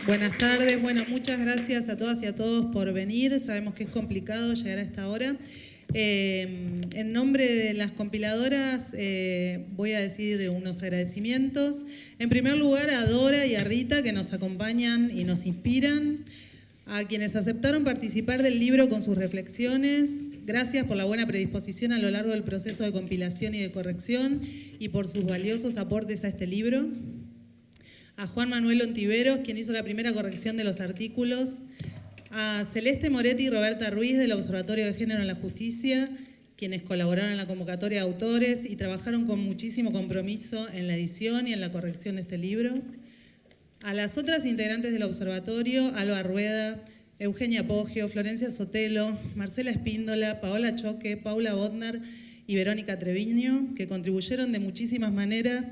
Buenas tardes. Bueno, muchas gracias a todas y a todos por venir. Sabemos que es complicado llegar a esta hora. En nombre de las compiladoras voy a decir unos agradecimientos. En primer lugar a Dora y a Rita, que nos acompañan y nos inspiran. A quienes aceptaron participar del libro con sus reflexiones. Gracias por la buena predisposición a lo largo del proceso de compilación y de corrección y por sus valiosos aportes a este libro. A Juan Manuel Ontiveros, quien hizo la primera corrección de los artículos. A Celeste Moretti y Roberta Ruiz del Observatorio de Género en la Justicia, quienes colaboraron en la convocatoria de autores y trabajaron con muchísimo compromiso en la edición y en la corrección de este libro. A las otras integrantes del observatorio, Alba Rueda, Eugenia Poggio, Florencia Sotelo, Marcela Espíndola, Paola Choque, Paula Bodnar y Verónica Treviño, que contribuyeron de muchísimas maneras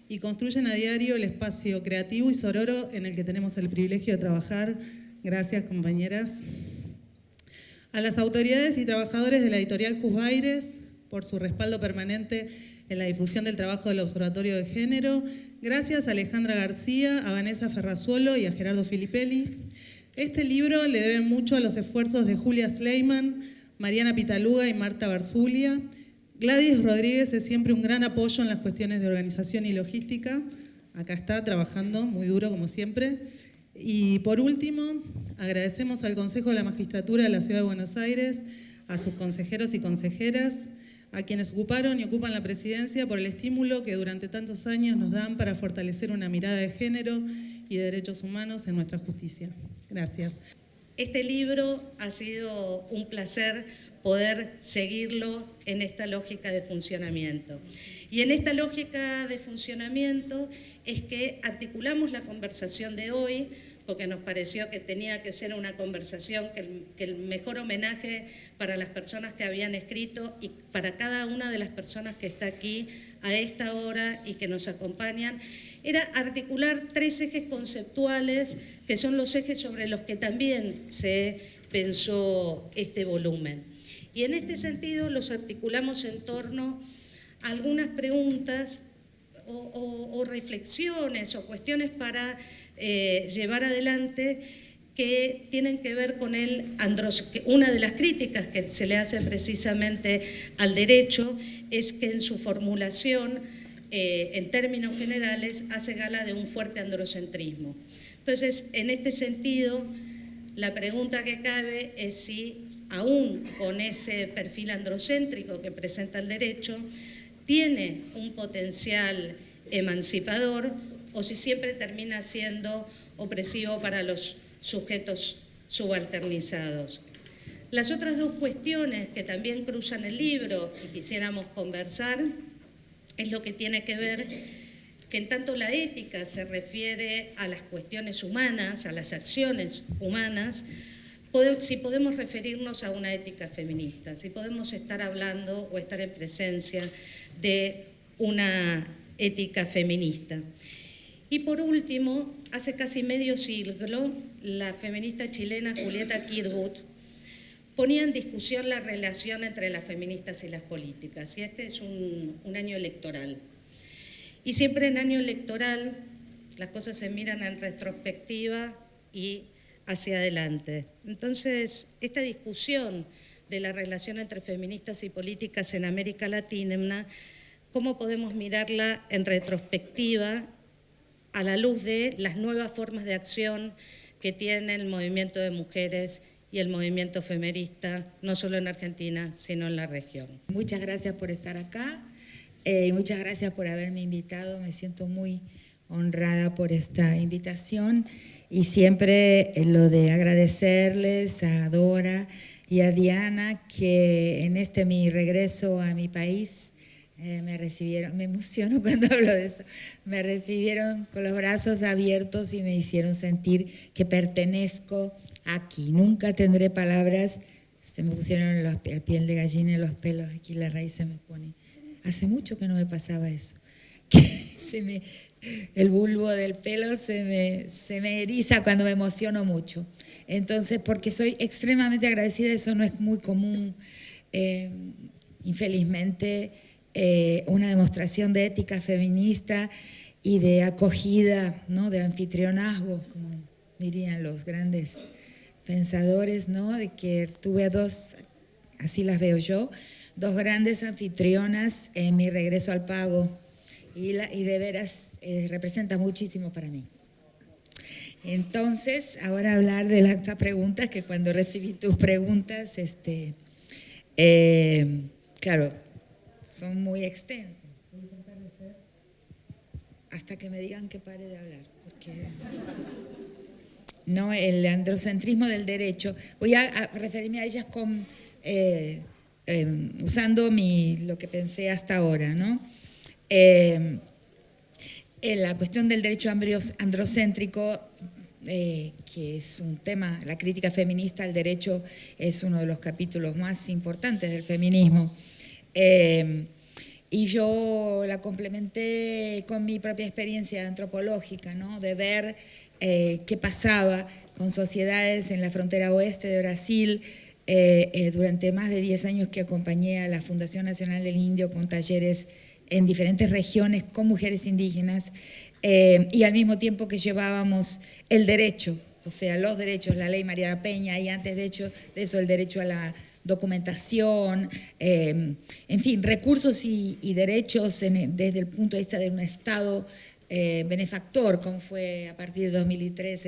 y construyen a diario el espacio creativo y sororo en el que tenemos el privilegio de trabajar. Gracias, compañeras. A las autoridades y trabajadores de la editorial Cusbaires por su respaldo permanente en la difusión del trabajo del Observatorio de Género. Gracias a Alejandra García, a Vanessa Ferrazuolo y a Gerardo Filippelli. Este libro le debe mucho a los esfuerzos de Julia Sleiman, Mariana Pitaluga y Marta Barzulia. Gladys Rodríguez es siempre un gran apoyo en las cuestiones de organización y logística. Acá está trabajando muy duro como siempre. Y por último, agradecemos al Consejo de la Magistratura de la Ciudad de Buenos Aires, a sus consejeros y consejeras, a quienes ocuparon y ocupan la presidencia por el estímulo que durante tantos años nos dan para fortalecer una mirada de género y de derechos humanos en nuestra justicia. Gracias. Este libro ha sido un placer poder seguirlo en esta lógica de funcionamiento. Y en esta lógica de funcionamiento es que articulamos la conversación de hoy, porque nos pareció que tenía que ser una conversación, que el mejor homenaje para las personas que habían escrito y para cada una de las personas que está aquí a esta hora y que nos acompañan, era articular 3 ejes conceptuales que son los ejes sobre los que también se pensó este volumen. Y en este sentido los articulamos en torno a algunas preguntas o reflexiones o cuestiones para llevar adelante que tienen que ver con una de las críticas que se le hace precisamente al derecho es que en su formulación, en términos generales, hace gala de un fuerte androcentrismo. Entonces, en este sentido, la pregunta que cabe es si, aún con ese perfil androcéntrico que presenta el derecho, tiene un potencial emancipador o si siempre termina siendo opresivo para los sujetos subalternizados. Las otras 2 cuestiones que también cruzan el libro y quisiéramos conversar es lo que tiene que ver que en tanto la ética se refiere a las cuestiones humanas, a las acciones humanas, si podemos referirnos a una ética feminista, si podemos estar hablando o estar en presencia de una ética feminista. Y por último, hace casi medio siglo, la feminista chilena Julieta Kirwood ponía en discusión la relación entre las feministas y las políticas. Y este es un año electoral. Y siempre en año electoral las cosas se miran en retrospectiva y hacia adelante. Entonces, esta discusión de la relación entre feministas y políticas en América Latina, ¿cómo podemos mirarla en retrospectiva a la luz de las nuevas formas de acción que tiene el movimiento de mujeres y el movimiento feminista, no solo en Argentina, sino en la región? Muchas gracias por estar acá y muchas gracias por haberme invitado. Me siento muy honrada por esta invitación y siempre lo de agradecerles a Dora y a Diana que en mi regreso a mi país me recibieron, me emociono cuando hablo de eso, me recibieron con los brazos abiertos y me hicieron sentir que pertenezco aquí. Nunca tendré palabras, se me pusieron la piel de gallina en los pelos, aquí la raíz se me pone. Hace mucho que no me pasaba eso, que el bulbo del pelo se me eriza cuando me emociono mucho. Entonces, porque soy extremadamente agradecida, eso no es muy común, infelizmente, una demostración de ética feminista y de acogida, ¿no? De anfitrionazgo, como dirían los grandes pensadores, ¿no? De que tuve dos, así las veo yo, dos grandes anfitrionas en mi regreso al pago y de veras representa muchísimo para mí. Entonces, ahora hablar de esta pregunta, que cuando recibí tus preguntas, claro, son muy extensas. Voy a intentar hacer hasta que me digan que pare de hablar, porque no, el androcentrismo del derecho, voy a referirme a ellas con, usando lo que pensé hasta ahora, ¿no? La cuestión del derecho androcéntrico, que es un tema, la crítica feminista al derecho es uno de los capítulos más importantes del feminismo. Y yo la complementé con mi propia experiencia antropológica, ¿no? De ver qué pasaba con sociedades en la frontera oeste de Brasil. Durante más de 10 años que acompañé a la Fundación Nacional del Indio con talleres en diferentes regiones con mujeres indígenas, y al mismo tiempo que llevábamos el derecho, o sea, los derechos, la ley María da Peña, y antes de eso el derecho a la documentación, en fin, recursos y derechos desde el punto de vista de un Estado benefactor, como fue a partir de 2003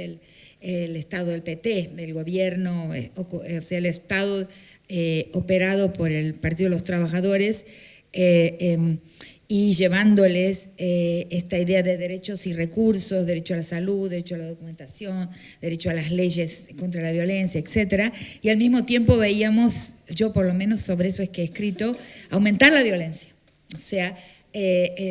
el Estado del PT, del gobierno, o sea, el Estado operado por el Partido de los Trabajadores, y llevándoles esta idea de derechos y recursos, derecho a la salud, derecho a la documentación, derecho a las leyes contra la violencia, etcétera. Y al mismo tiempo veíamos, yo por lo menos sobre eso es que he escrito, aumentar la violencia. O sea,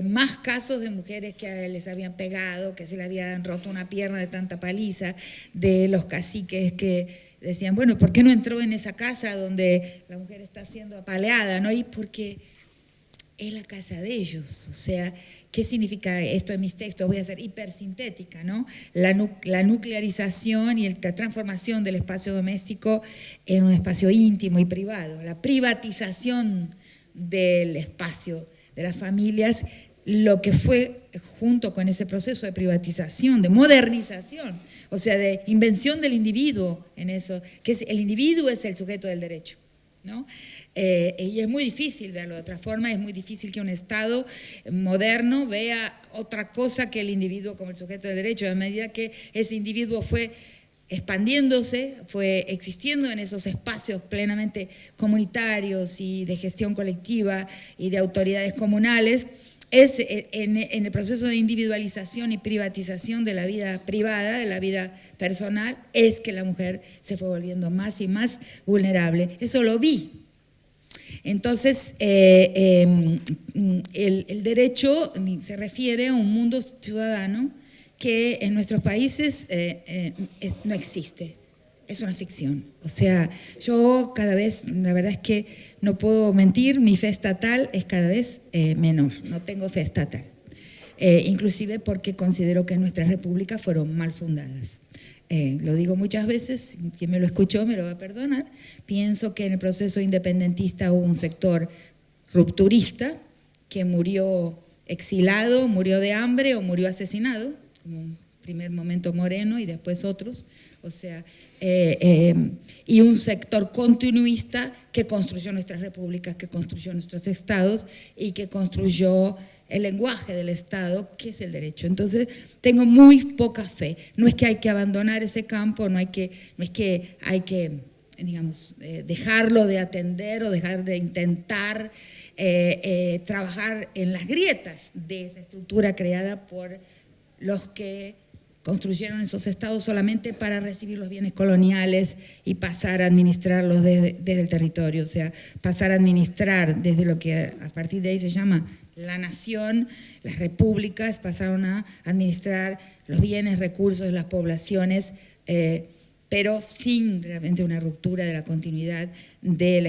más casos de mujeres que les habían pegado, que se le habían roto una pierna de tanta paliza, de los caciques que decían, bueno, ¿por qué no entró en esa casa donde la mujer está siendo apaleada? ¿No? Y porque es la casa de ellos. O sea, ¿qué significa esto en mis textos? Voy a ser hipersintética, ¿no? La nuclearización y la transformación del espacio doméstico en un espacio íntimo y privado, la privatización del espacio de las familias, lo que fue junto con ese proceso de privatización, de modernización, o sea, de invención del individuo en eso, que el individuo es el sujeto del derecho, ¿no? Y es muy difícil verlo de otra forma, es muy difícil que un Estado moderno vea otra cosa que el individuo como el sujeto del derecho, a medida que ese individuo fue expandiéndose, fue existiendo en esos espacios plenamente comunitarios y de gestión colectiva y de autoridades comunales. Es en el proceso de individualización y privatización de la vida privada, de la vida personal, es que la mujer se fue volviendo más y más vulnerable. Eso lo vi. Entonces, el derecho se refiere a un mundo ciudadano que en nuestros países no existe. Es una ficción. O sea, yo cada vez, la verdad es que no puedo mentir, mi fe estatal es cada vez menor. No tengo fe estatal. Inclusive porque considero que nuestras repúblicas fueron mal fundadas. Lo digo muchas veces, quien me lo escuchó me lo va a perdonar. Pienso que en el proceso independentista hubo un sector rupturista que murió exilado, murió de hambre o murió asesinado, como un primer momento Moreno y después otros. O sea, y un sector continuista que construyó nuestras repúblicas, que construyó nuestros estados y que construyó el lenguaje del Estado, que es el derecho. Entonces, tengo muy poca fe. No es que hay que abandonar ese campo, no es que hay que, digamos, dejarlo de atender o dejar de intentar trabajar en las grietas de esa estructura creada por los que construyeron esos estados solamente para recibir los bienes coloniales y pasar a administrarlos desde el territorio, o sea, pasar a administrar desde lo que a partir de ahí se llama la nación, las repúblicas pasaron a administrar los bienes, recursos de las poblaciones, pero sin realmente una ruptura de la continuidad de la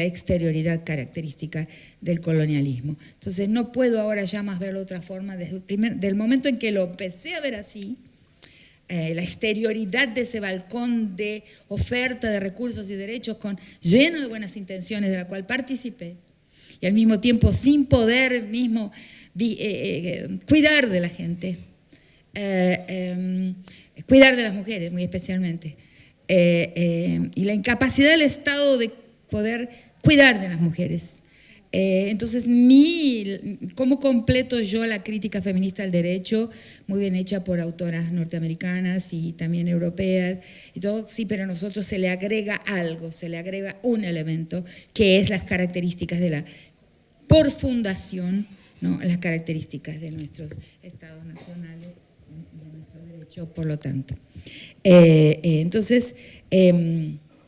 exterioridad característica del colonialismo. Entonces no puedo ahora ya más verlo de otra forma, desde del momento en que lo empecé a ver así, la exterioridad de ese balcón de oferta de recursos y derechos lleno de buenas intenciones de la cual participé, y al mismo tiempo sin poder mismo cuidar de la gente, cuidar de las mujeres muy especialmente, y la incapacidad del Estado de poder cuidar de las mujeres. Entonces, ¿cómo completo yo la crítica feminista del derecho? Muy bien hecha por autoras norteamericanas y también europeas y todo, sí, pero a nosotros se le agrega algo, se le agrega un elemento que es las características por fundación, ¿no? Las características de nuestros estados nacionales, de nuestro derecho, por lo tanto. Entonces,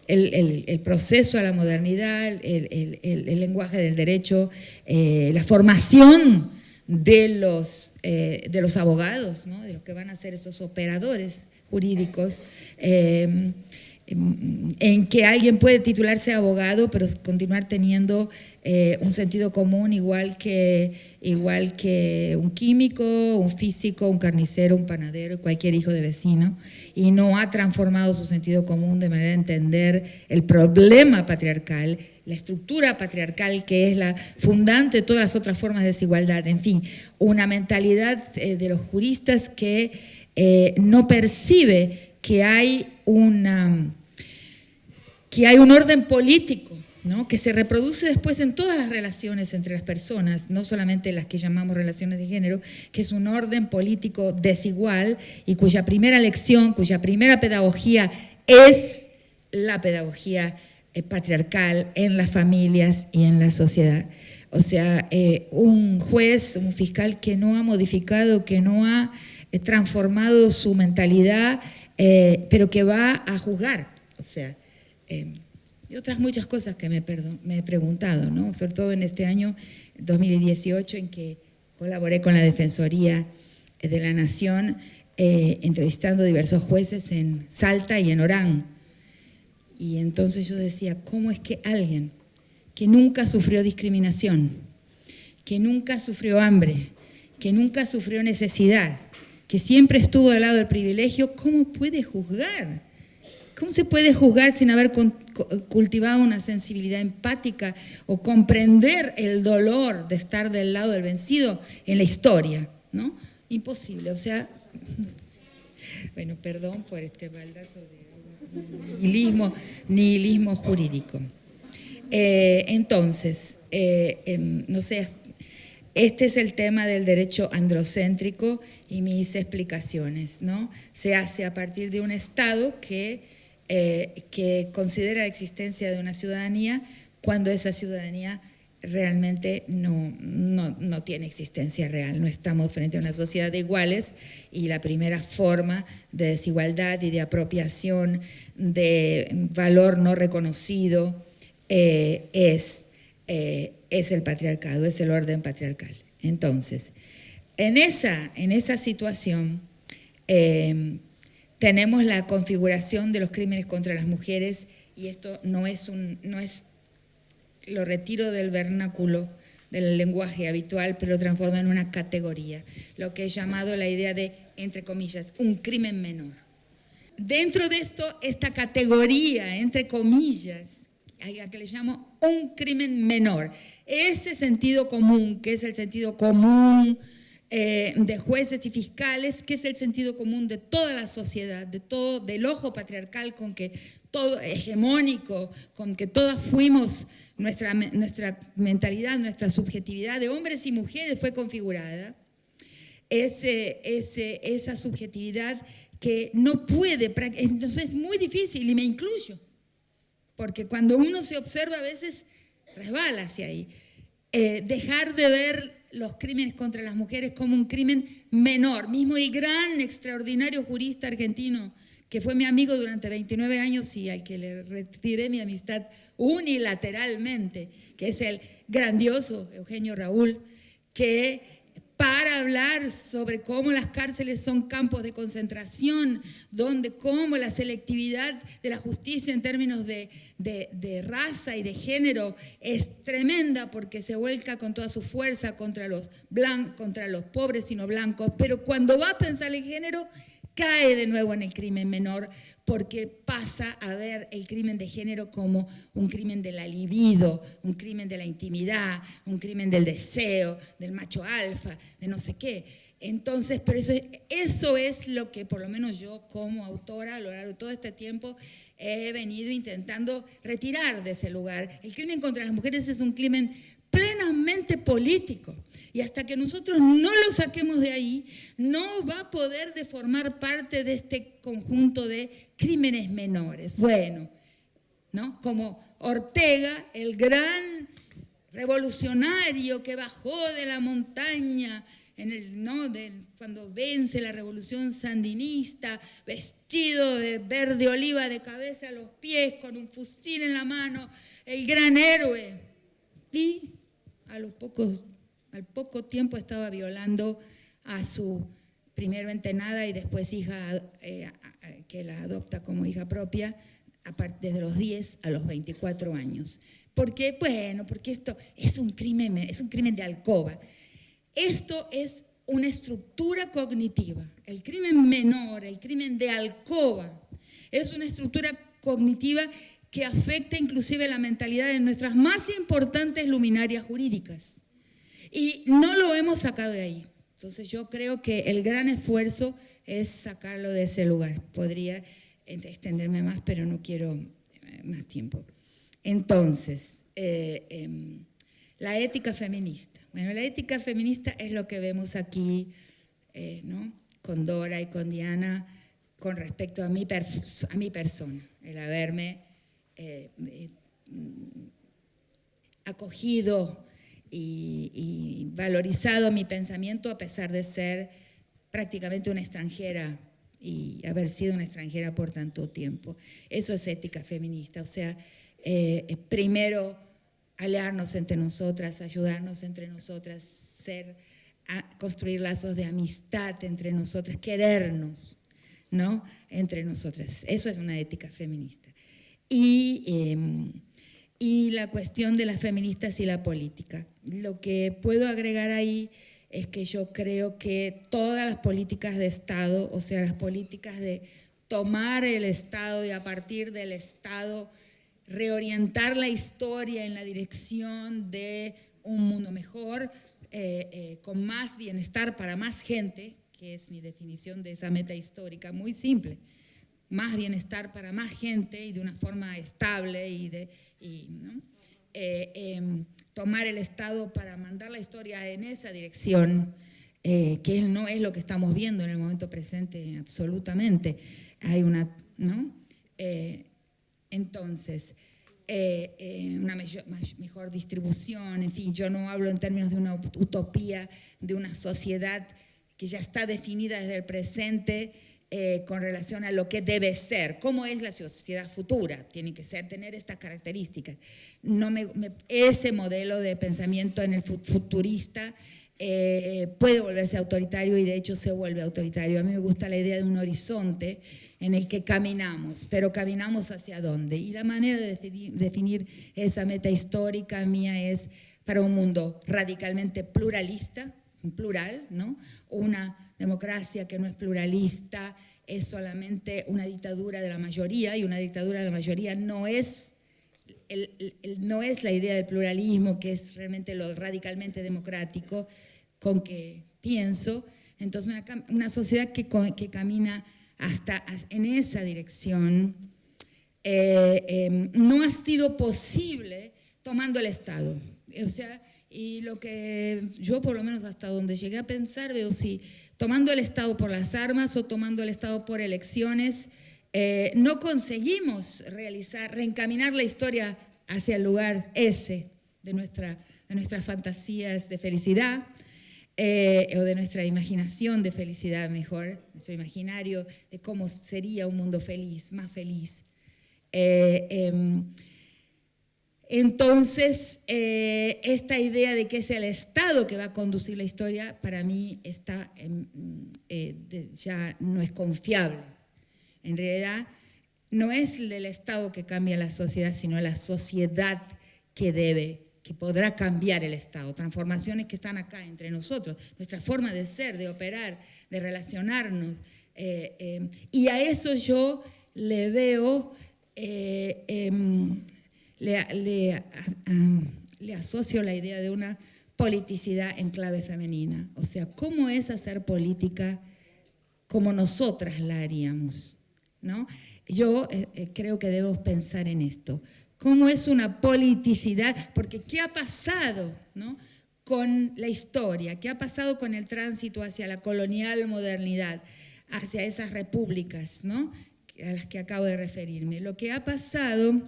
el proceso a la modernidad, el lenguaje del derecho, la formación de los abogados, ¿no? De los que van a ser esos operadores jurídicos, en que alguien puede titularse abogado, pero continuar teniendo un sentido común igual que un químico, un físico, un carnicero, un panadero, cualquier hijo de vecino, y no ha transformado su sentido común de manera de entender el problema patriarcal, la estructura patriarcal que es la fundante de todas las otras formas de desigualdad. En fin, una mentalidad de los juristas que no percibe que hay un orden político, ¿no? Que se reproduce después en todas las relaciones entre las personas, no solamente las que llamamos relaciones de género, que es un orden político desigual y cuya primera lección, cuya primera pedagogía es la pedagogía patriarcal en las familias y en la sociedad. O sea, un juez, un fiscal que no ha modificado, que no ha transformado su mentalidad, pero que va a juzgar, o sea, y otras muchas cosas que me he preguntado, ¿no? Sobre todo en este año 2018, en que colaboré con la Defensoría de la Nación, entrevistando diversos jueces en Salta y en Orán. Y entonces yo decía, ¿cómo es que alguien que nunca sufrió discriminación, que nunca sufrió hambre, que nunca sufrió necesidad, que siempre estuvo del lado del privilegio, cómo puede juzgar? ¿Cómo se puede juzgar sin haber cultivado una sensibilidad empática o comprender el dolor de estar del lado del vencido en la historia, ¿no? Imposible, o sea, bueno, perdón por este baldazo de nihilismo jurídico. Entonces, no sé, este es el tema del derecho androcéntrico y mis explicaciones, ¿no? Se hace a partir de un Estado que considera la existencia de una ciudadanía cuando esa ciudadanía realmente no tiene existencia real. No estamos frente a una sociedad de iguales y la primera forma de desigualdad y de apropiación de valor no reconocido es el patriarcado, es el orden patriarcal. Entonces, en esa situación tenemos la configuración de los crímenes contra las mujeres, y esto no es lo retiro del vernáculo, del lenguaje habitual, pero lo transforma en una categoría, lo que he llamado la idea de, entre comillas, un crimen menor. Dentro de esto, esta categoría, entre comillas, a que le llamo un crimen menor, ese sentido común, que es el sentido común de jueces y fiscales, que es el sentido común de toda la sociedad, del ojo patriarcal con que todo hegemónico, con que todas fuimos, nuestra mentalidad, nuestra subjetividad de hombres y mujeres fue configurada. Esa subjetividad que no puede, entonces es muy difícil, y me incluyo, porque cuando uno se observa a veces resbala hacia ahí. Dejar de ver los crímenes contra las mujeres como un crimen menor. Mismo el gran, extraordinario jurista argentino, que fue mi amigo durante 29 años y al que le retiré mi amistad unilateralmente, que es el grandioso Eugenio Raúl, que para hablar sobre cómo las cárceles son campos de concentración, cómo la selectividad de la justicia en términos de raza y de género es tremenda porque se vuelca con toda su fuerza contra los pobres y no blancos, pero cuando va a pensar el género, cae de nuevo en el crimen menor porque pasa a ver el crimen de género como un crimen de la libido, un crimen de la intimidad, un crimen del deseo, del macho alfa, de no sé qué. Entonces, pero eso es lo que por lo menos yo como autora a lo largo de todo este tiempo he venido intentando retirar de ese lugar. El crimen contra las mujeres es un crimen plenamente político y hasta que nosotros no lo saquemos de ahí, no va a poder de formar parte de este conjunto de crímenes menores. Bueno, ¿no? Como Ortega, el gran revolucionario que bajó de la montaña cuando vence la revolución sandinista, vestido de verde oliva de cabeza a los pies, con un fusil en la mano, el gran héroe. Y al poco tiempo estaba violando a su primero entenada y después hija que la adopta como hija propia desde los 10 a los 24 años. ¿Por qué? Bueno, porque esto es un crimen de alcoba. Esto es una estructura cognitiva. El crimen menor, el crimen de alcoba, es una estructura cognitiva que afecta inclusive la mentalidad de nuestras más importantes luminarias jurídicas. Y no lo hemos sacado de ahí. Entonces yo creo que el gran esfuerzo es sacarlo de ese lugar. Podría extenderme más, pero no quiero más tiempo. Entonces, la ética feminista. Bueno, la ética feminista es lo que vemos aquí, ¿no? Con Dora y con Diana, con respecto a mi persona, el haberme acogido y valorizado mi pensamiento a pesar de ser prácticamente una extranjera y haber sido una extranjera por tanto tiempo. Eso es ética feminista, o sea, primero aliarnos entre nosotras, ayudarnos entre nosotras, construir lazos de amistad entre nosotras, querernos, ¿no? Entre nosotras. Eso es una ética feminista. Y la cuestión de las feministas y la política. Lo que puedo agregar ahí es que yo creo que todas las políticas de Estado, o sea, las políticas de tomar el Estado y a partir del Estado reorientar la historia en la dirección de un mundo mejor, con más bienestar para más gente, que es mi definición de esa meta histórica, muy simple. Más bienestar para más gente y de una forma estable ¿no? Tomar el Estado para mandar la historia en esa dirección, que no es lo que estamos viendo en el momento presente absolutamente. Hay una, ¿no? Entonces, una mejor distribución, en fin, yo no hablo en términos de una utopía, de una sociedad que ya está definida desde el presente, con relación a lo que debe ser, cómo es la sociedad futura, tiene que tener estas características. Ese modelo de pensamiento en el futurista puede volverse autoritario y de hecho se vuelve autoritario. A mí me gusta la idea de un horizonte en el que caminamos, pero caminamos hacia dónde. Y la manera de definir esa meta histórica mía es para un mundo radicalmente pluralista, plural, ¿no? Una democracia que no es pluralista es solamente una dictadura de la mayoría, y una dictadura de la mayoría no es la idea del pluralismo, que es realmente lo radicalmente democrático con que pienso. Entonces una sociedad que camina en esa dirección no ha sido posible tomando el Estado. O sea, y lo que yo por lo menos hasta donde llegué a pensar, veo si tomando el Estado por las armas o tomando el Estado por elecciones, no conseguimos reencaminar la historia hacia el lugar ese de nuestras fantasías de felicidad, o de nuestra imaginación de felicidad mejor, nuestro imaginario de cómo sería un mundo feliz, más feliz. Entonces, esta idea de que es el Estado que va a conducir la historia, para mí ya no es confiable. En realidad, no es el Estado que cambia la sociedad, sino la sociedad que podrá cambiar el Estado. Transformaciones que están acá entre nosotros, nuestra forma de ser, de operar, de relacionarnos. Y a eso yo le veo... Le asocio la idea de una politicidad en clave femenina. O sea, ¿cómo es hacer política como nosotras la haríamos? ¿No? Yo creo que debemos pensar en esto. ¿Cómo es una politicidad? Porque ¿qué ha pasado, ¿no?, con la historia? ¿Qué ha pasado con el tránsito hacia la colonial modernidad, hacia esas repúblicas, ¿no?, a las que acabo de referirme? Lo que ha pasado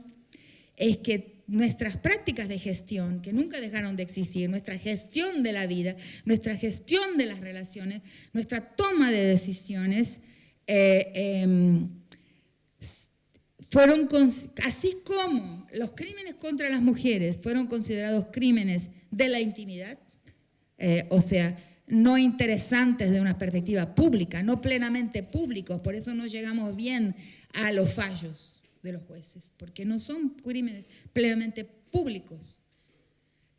es que nuestras prácticas de gestión, que nunca dejaron de existir, nuestra gestión de la vida, nuestra gestión de las relaciones, nuestra toma de decisiones, fueron, así como los crímenes contra las mujeres fueron considerados crímenes de la intimidad, o sea, no interesantes de una perspectiva pública, no plenamente públicos, por eso no llegamos bien a los fallos de los jueces, porque no son crímenes plenamente públicos.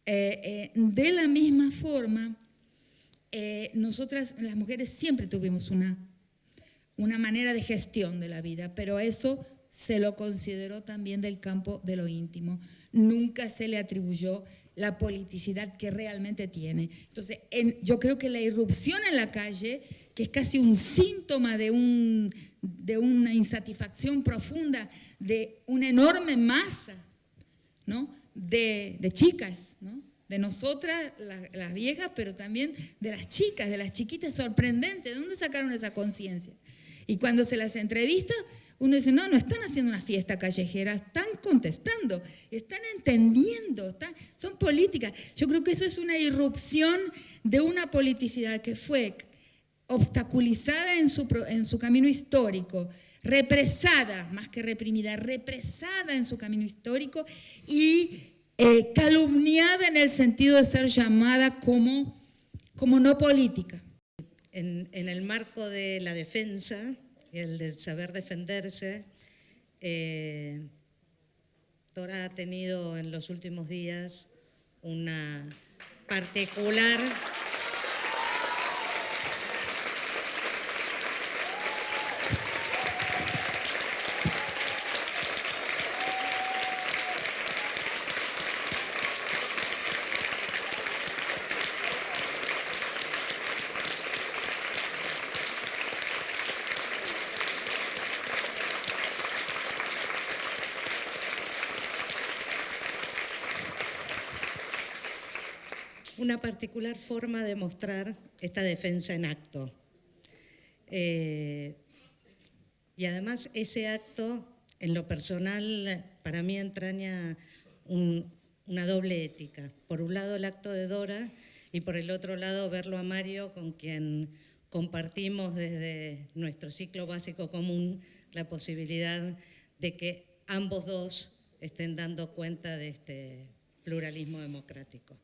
De la misma forma, nosotras, las mujeres, siempre tuvimos una manera de gestión de la vida, pero eso se lo consideró también del campo de lo íntimo. Nunca se le atribuyó la politicidad que realmente tiene. Entonces, yo creo que la irrupción en la calle, que es casi un síntoma de una insatisfacción profunda, de una enorme masa, ¿no?, de chicas, ¿no?, de nosotras, las viejas, pero también de las chicas, de las chiquitas, sorprendente. ¿De dónde sacaron esa conciencia? Y cuando se las entrevista, uno dice, no están haciendo una fiesta callejera, están contestando, están entendiendo, son políticas. Yo creo que eso es una irrupción de una politicidad que fue obstaculizada en su camino histórico, represada, más que reprimida, represada en su camino histórico y calumniada en el sentido de ser llamada como no política. En el marco de la defensa, el del saber defenderse, Dora ha tenido en los últimos días una particular forma de mostrar esta defensa en acto. Y además ese acto, en lo personal, para mí entraña una doble ética. Por un lado el acto de Dora y por el otro lado verlo a Mario, con quien compartimos desde nuestro ciclo básico común la posibilidad de que ambos dos estén dando cuenta de este pluralismo democrático.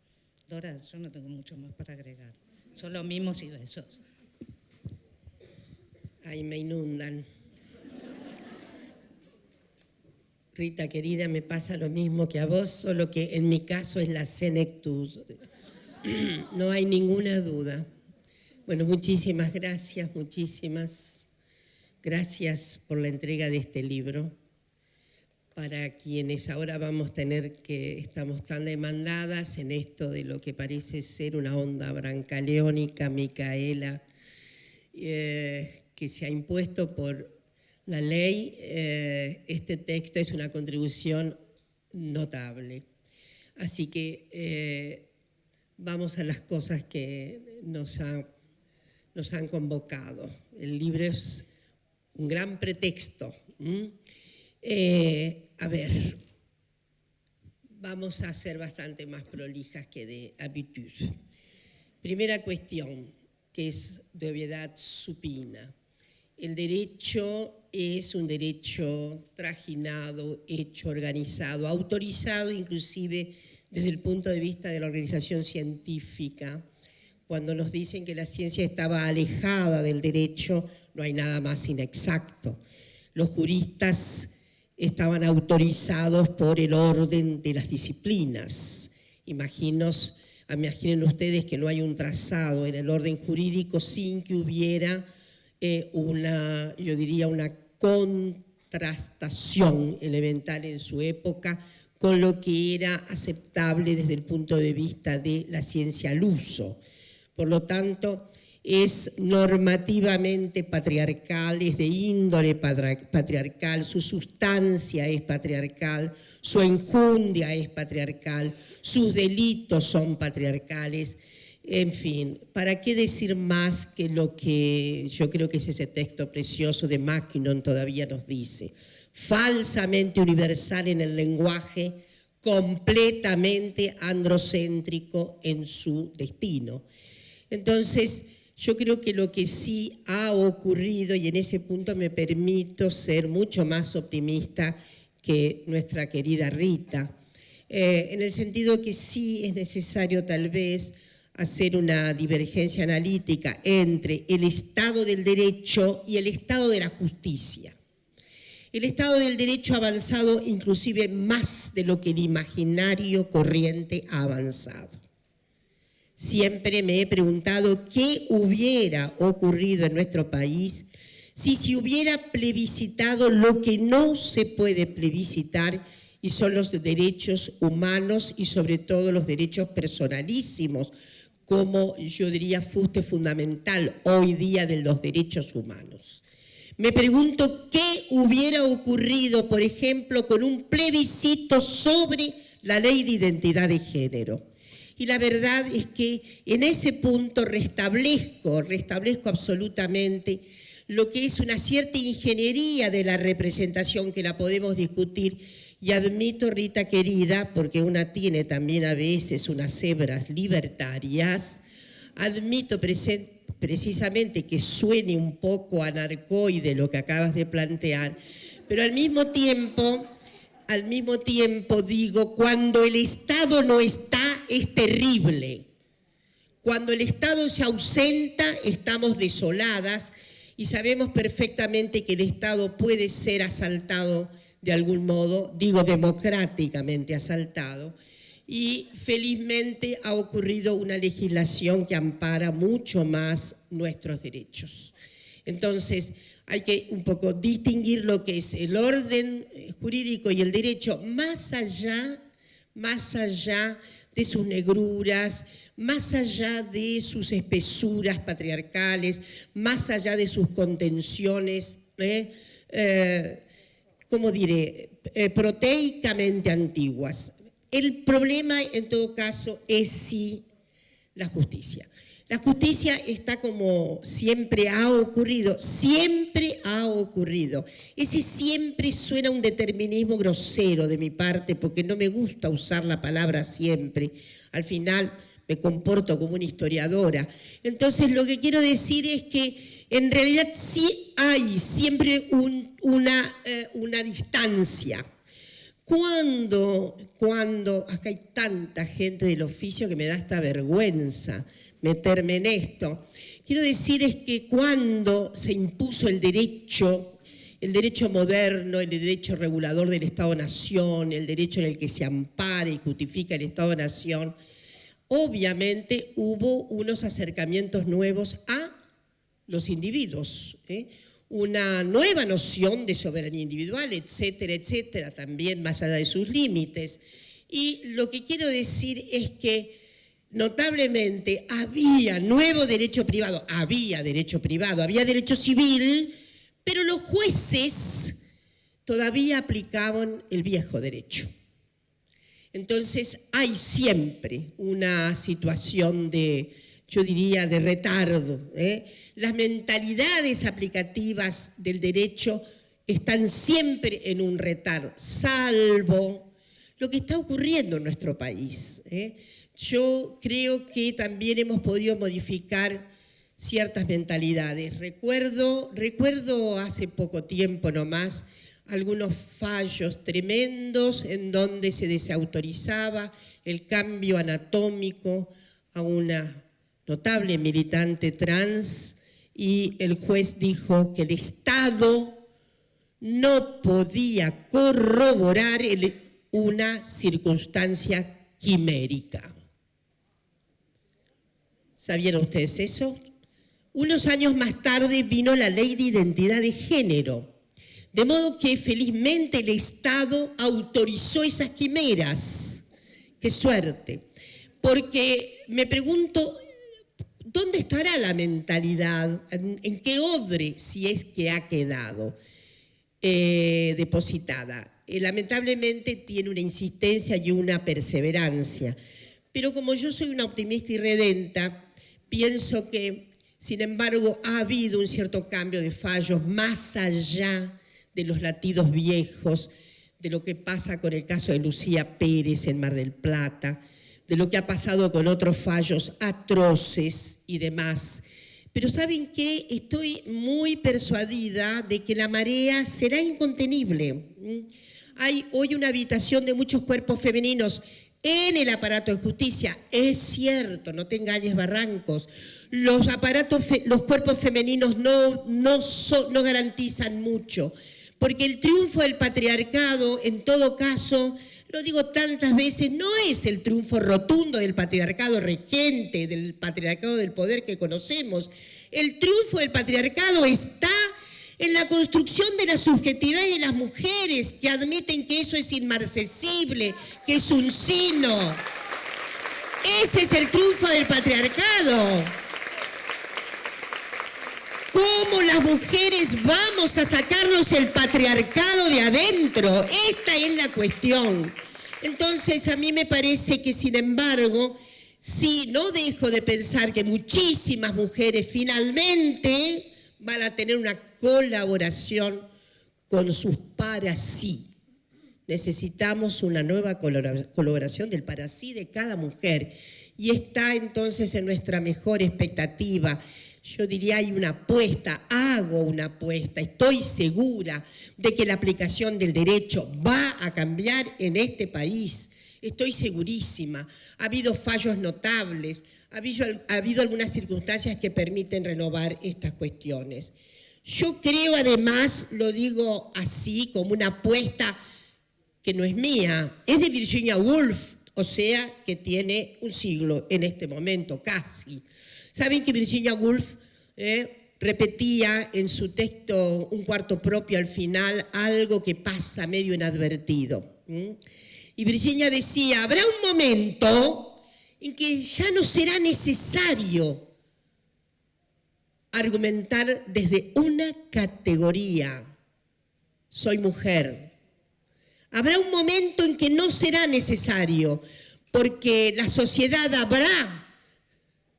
Dora, yo no tengo mucho más para agregar, solo mimos y besos. Ay, me inundan. Rita, querida, me pasa lo mismo que a vos, solo que en mi caso es la senectud. No hay ninguna duda. Bueno, muchísimas gracias por la entrega de este libro. Para quienes ahora estamos tan demandadas en esto de lo que parece ser una onda brancaleónica, micaela, que se ha impuesto por la ley, este texto es una contribución notable. Así que vamos a las cosas que nos han convocado. El libro es un gran pretexto. A ver, vamos a ser bastante más prolijas que de habitud. Primera cuestión, que es de obviedad supina. El derecho es un derecho trajinado, hecho, organizado, autorizado inclusive desde el punto de vista de la organización científica. Cuando nos dicen que la ciencia estaba alejada del derecho, no hay nada más inexacto. Los juristas estaban autorizados por el orden de las disciplinas. Imaginen ustedes que no hay un trazado en el orden jurídico sin que hubiera una contrastación elemental en su época con lo que era aceptable desde el punto de vista de la ciencia al uso. Por lo tanto, es normativamente patriarcal, es de índole patriarcal, su sustancia es patriarcal, su enjundia es patriarcal, sus delitos son patriarcales. En fin, ¿para qué decir más que lo que yo creo que es ese texto precioso de Mackinnon todavía nos dice? Falsamente universal en el lenguaje, completamente androcéntrico en su destino. Entonces, yo creo que lo que sí ha ocurrido, y en ese punto me permito ser mucho más optimista que nuestra querida Rita, en el sentido que sí es necesario tal vez hacer una divergencia analítica entre el Estado del Derecho y el Estado de la Justicia. El Estado del Derecho ha avanzado inclusive más de lo que el imaginario corriente ha avanzado. Siempre me he preguntado qué hubiera ocurrido en nuestro país si se hubiera plebiscitado lo que no se puede plebiscitar, y son los derechos humanos y sobre todo los derechos personalísimos, como yo diría fuste fundamental hoy día de los derechos humanos. Me pregunto qué hubiera ocurrido, por ejemplo, con un plebiscito sobre la ley de identidad de género. Y la verdad es que en ese punto restablezco absolutamente lo que es una cierta ingeniería de la representación, que la podemos discutir. Y admito, Rita querida, porque una tiene también a veces unas hebras libertarias, admito precisamente que suene un poco anarcoide lo que acabas de plantear, pero al mismo tiempo digo, cuando el Estado no está, es terrible. Cuando el Estado se ausenta, estamos desoladas, y sabemos perfectamente que el Estado puede ser asaltado de algún modo, digo democráticamente asaltado, y felizmente ha ocurrido una legislación que ampara mucho más nuestros derechos. Entonces, hay que un poco distinguir lo que es el orden jurídico y el derecho más allá de sus negruras, más allá de sus espesuras patriarcales, más allá de sus contenciones, ¿cómo diré?, proteicamente antiguas. El problema, en todo caso, es sí la justicia. La justicia está como siempre ha ocurrido, siempre ha ocurrido. Ese siempre suena un determinismo grosero de mi parte, porque no me gusta usar la palabra siempre. Al final me comporto como una historiadora. Entonces, lo que quiero decir es que en realidad sí hay siempre una distancia. Cuando acá hay tanta gente del oficio que me da esta vergüenza meterme en esto, quiero decir es que cuando se impuso el derecho moderno, el derecho regulador del Estado-Nación, el derecho en el que se ampara y justifica el Estado-Nación, obviamente hubo unos acercamientos nuevos a los individuos, una nueva noción de soberanía individual, etcétera, etcétera, también más allá de sus límites. Y lo que quiero decir es que notablemente había nuevo derecho privado, había derecho civil, pero los jueces todavía aplicaban el viejo derecho. Entonces hay siempre una situación de, yo diría, de retardo. Las mentalidades aplicativas del derecho están siempre en un retardo, salvo lo que está ocurriendo en nuestro país. Yo creo que también hemos podido modificar ciertas mentalidades. Recuerdo hace poco tiempo nomás algunos fallos tremendos en donde se desautorizaba el cambio anatómico a una notable militante trans, y el juez dijo que el Estado no podía corroborar una circunstancia quimérica. ¿Sabían ustedes eso? Unos años más tarde vino la Ley de Identidad de Género, De modo que felizmente el Estado autorizó esas quimeras. ¡Qué suerte! Porque me pregunto, ¿dónde estará la mentalidad? ¿En qué odre, si es que ha quedado depositada? Lamentablemente tiene una insistencia y una perseverancia. Pero como yo soy una optimista y redenta, pienso que, sin embargo, ha habido un cierto cambio de fallos más allá de los latidos viejos, de lo que pasa con el caso de Lucía Pérez en Mar del Plata, de lo que ha pasado con otros fallos atroces y demás. Pero ¿saben qué? Estoy muy persuadida de que la marea será incontenible. Hay hoy una habitación de muchos cuerpos femeninos en el aparato de justicia. Es cierto, no te engañes, Barrancos. Los cuerpos femeninos no garantizan mucho, porque el triunfo del patriarcado, en todo caso, lo digo tantas veces, no es el triunfo rotundo del patriarcado regente, del patriarcado del poder que conocemos. El triunfo del patriarcado está en la construcción de la subjetividad de las mujeres, que admiten que eso es inmarcesible, que es un sino. Ese es el triunfo del patriarcado. ¿Cómo las mujeres vamos a sacarnos el patriarcado de adentro? Esta es la cuestión. Entonces, a mí me parece que, sin embargo, sí, no dejo de pensar que muchísimas mujeres finalmente van a tener una colaboración con sus para sí. Necesitamos una nueva colaboración del para sí de cada mujer. Y está entonces en nuestra mejor expectativa. Yo diría, hay una apuesta, hago una apuesta, estoy segura de que la aplicación del derecho va a cambiar en este país. Estoy segurísima. Ha habido fallos notables, ha habido algunas circunstancias que permiten renovar estas cuestiones. Yo creo, además, lo digo así, como una apuesta que no es mía, es de Virginia Woolf, o sea, que tiene un siglo en este momento, casi. Saben que Virginia Woolf repetía en su texto Un cuarto propio al final algo que pasa medio inadvertido. Y Virginia decía, habrá un momento en que ya no será necesario argumentar desde una categoría. Soy mujer. Habrá un momento en que no será necesario, porque la sociedad habrá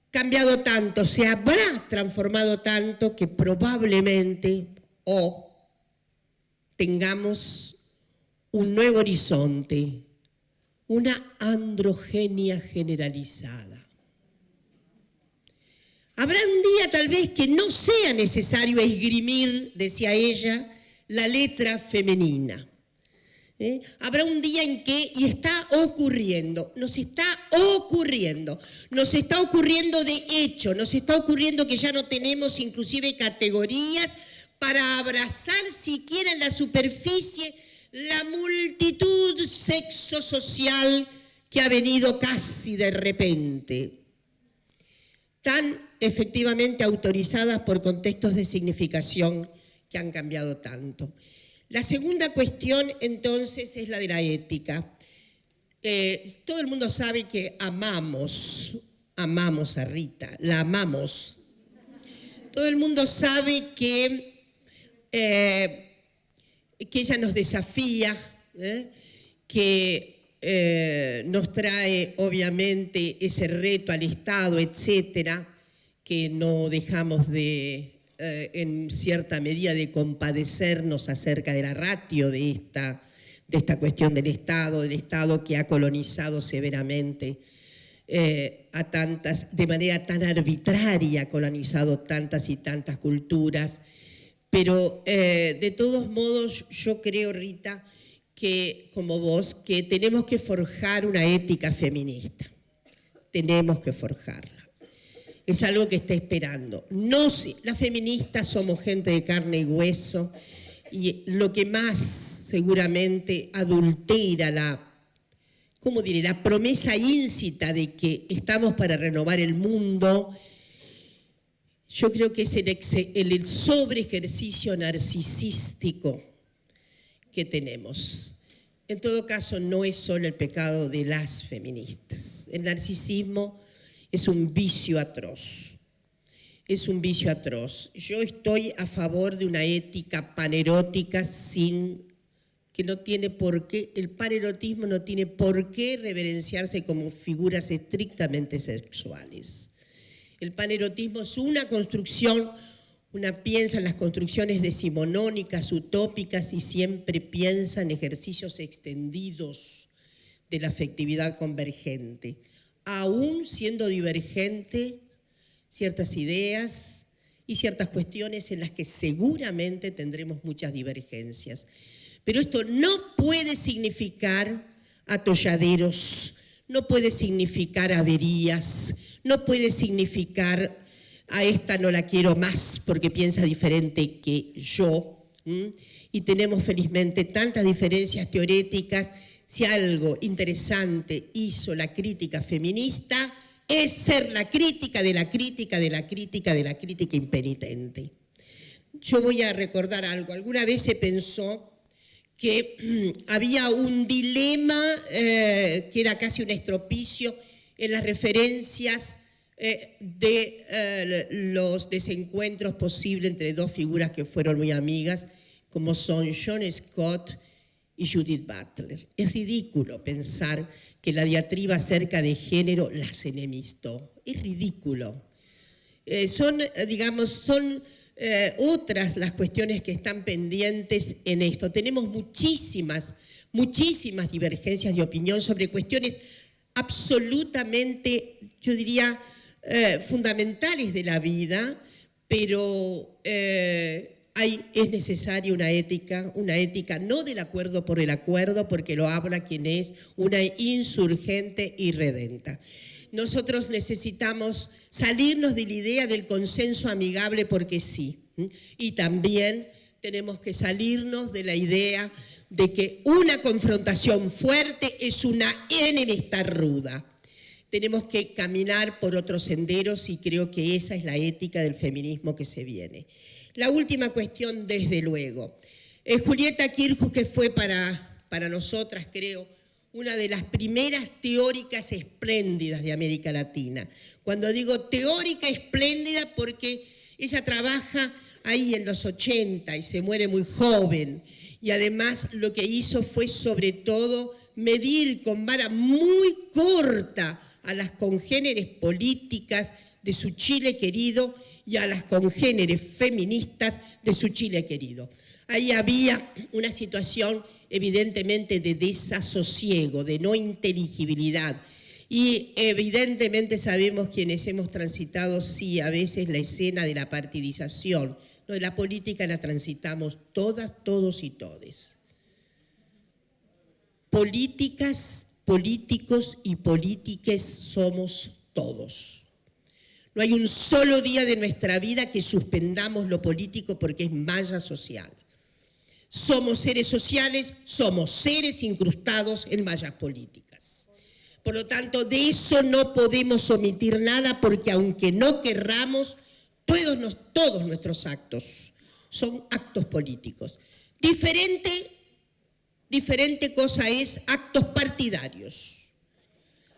cambiado tanto, se habrá transformado tanto que probablemente tengamos un nuevo horizonte, una androgenia generalizada. Habrá un día tal vez que no sea necesario esgrimir, decía ella, la letra femenina. Habrá un día en que, y está ocurriendo, nos está ocurriendo de hecho, nos está ocurriendo que ya no tenemos inclusive categorías para abrazar siquiera en la superficie la multitud sexo-social que ha venido casi de repente, tan efectivamente autorizadas por contextos de significación que han cambiado tanto. La segunda cuestión, entonces, es la de la ética. Todo el mundo sabe que amamos a Rita, la amamos. Todo el mundo sabe que ella nos desafía, que nos trae, obviamente, ese reto al Estado, etcétera, que no dejamos de en cierta medida de compadecernos acerca de la ratio de esta cuestión del Estado que ha colonizado severamente a tantas, de manera tan arbitraria ha colonizado tantas y tantas culturas. Pero de todos modos yo creo, Rita, que como vos, que tenemos que forjar una ética feminista. Tenemos que forjarla. Es algo que está esperando. No sé, las feministas somos gente de carne y hueso y lo que más seguramente adultera la promesa íncita de que estamos para renovar el mundo, yo creo que es el sobreejercicio narcisístico que tenemos. En todo caso, no es solo el pecado de las feministas. El narcisismo es un vicio atroz. Es un vicio atroz. Yo estoy a favor de una ética panerótica que no tiene por qué, el panerotismo no tiene por qué reverenciarse como figuras estrictamente sexuales. El panerotismo es una construcción, una piensa en las construcciones decimonónicas, utópicas, y siempre piensa en ejercicios extendidos de la afectividad convergente, aún siendo divergente ciertas ideas y ciertas cuestiones en las que seguramente tendremos muchas divergencias. Pero esto no puede significar atolladeros, no puede significar averías, no puede significar a esta no la quiero más porque piensa diferente que yo. Y tenemos felizmente tantas diferencias teoréticas. Si algo interesante hizo la crítica feminista, es ser la crítica de la crítica de la crítica de la crítica impenitente. Yo voy a recordar algo. Alguna vez se pensó que había un dilema que era casi un estropicio en las referencias de los desencuentros posibles entre dos figuras que fueron muy amigas, como son John Scott y Judith Butler. Es ridículo pensar que la diatriba acerca de género las enemistó. Es ridículo. Son otras las cuestiones que están pendientes en esto. Tenemos muchísimas divergencias de opinión sobre cuestiones absolutamente, yo diría, fundamentales de la vida, pero es necesaria una ética no del acuerdo por el acuerdo, porque lo habla quien es una insurgente irredenta. Nosotros necesitamos salirnos de la idea del consenso amigable porque sí, y también tenemos que salirnos de la idea de que una confrontación fuerte es una enemistad ruda. Tenemos que caminar por otros senderos y creo que esa es la ética del feminismo que se viene. La última cuestión, desde luego. Julieta Kirchhoff, que fue para nosotras, creo, una de las primeras teóricas espléndidas de América Latina. Cuando digo teórica espléndida, porque ella trabaja ahí en los 80 y se muere muy joven. Y además lo que hizo fue sobre todo medir con vara muy corta a las congéneres políticas de su Chile querido y a las congéneres feministas de su Chile querido. Ahí había una situación evidentemente de desasosiego, de no inteligibilidad. Y evidentemente sabemos quienes hemos transitado, sí, a veces la escena de la partidización. No, la política la transitamos todas, todos y todes. Políticas, políticos y polítiques somos todos. No hay un solo día de nuestra vida que suspendamos lo político porque es malla social. Somos seres sociales, somos seres incrustados en mallas políticas. Por lo tanto, de eso no podemos omitir nada porque aunque no querramos, todos nuestros actos son actos políticos. Diferente cosa es actos partidarios.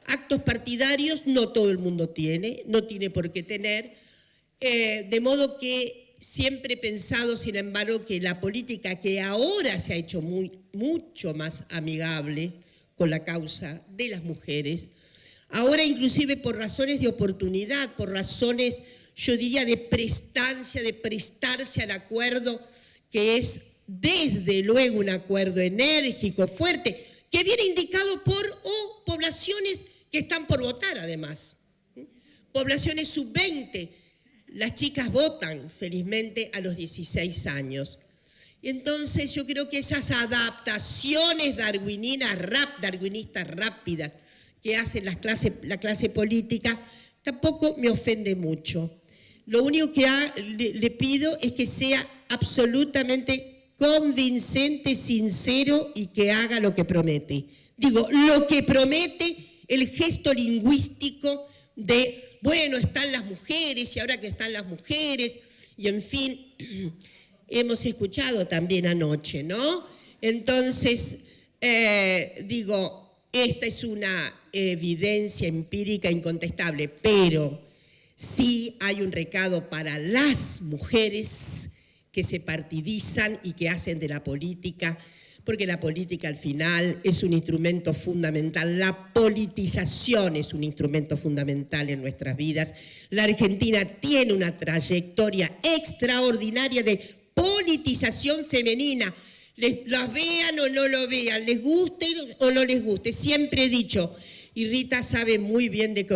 Actos partidarios no todo el mundo tiene, no tiene por qué tener, de modo que siempre he pensado, sin embargo, que la política que ahora se ha hecho mucho más amigable con la causa de las mujeres, ahora inclusive por razones de oportunidad, por razones, yo diría, de prestancia, de prestarse al acuerdo, que es desde luego un acuerdo enérgico, fuerte, que viene indicado por poblaciones que están por votar además. Poblaciones sub-20, las chicas votan felizmente a los 16 años. Y entonces yo creo que esas adaptaciones darwinistas rápidas que hace la clase política tampoco me ofende mucho. Lo único que le pido es que sea absolutamente convincente, sincero y que haga lo que promete. Digo, lo que promete, el gesto lingüístico de, bueno, están las mujeres y ahora que están las mujeres, y en fin, hemos escuchado también anoche, ¿no? Entonces, digo, esta es una evidencia empírica incontestable, pero sí hay un recado para las mujeres que se partidizan y que hacen de la política, porque la política al final es un instrumento fundamental, la politización es un instrumento fundamental en nuestras vidas. La Argentina tiene una trayectoria extraordinaria de politización femenina. Las vean o no lo vean, les guste o no les guste, siempre he dicho, y Rita sabe muy bien de qué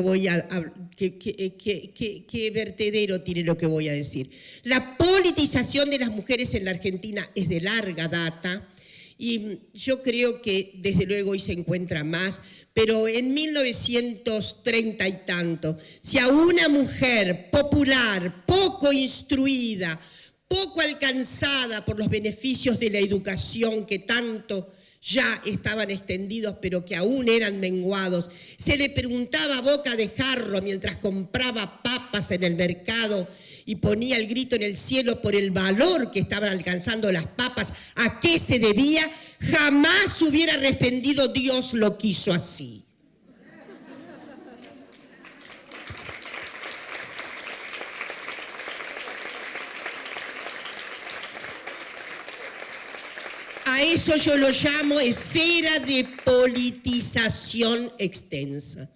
vertedero tiene lo que voy a decir. La politización de las mujeres en la Argentina es de larga data, y yo creo que desde luego hoy se encuentra más, pero en 1930 y tanto, si a una mujer popular, poco instruida, poco alcanzada por los beneficios de la educación que tanto ya estaban extendidos, pero que aún eran menguados, se le preguntaba a boca de jarro mientras compraba papas en el mercado y ponía el grito en el cielo por el valor que estaban alcanzando las papas, ¿a qué se debía? Jamás hubiera respondido Dios lo quiso así. A eso yo lo llamo esfera de politización extensa.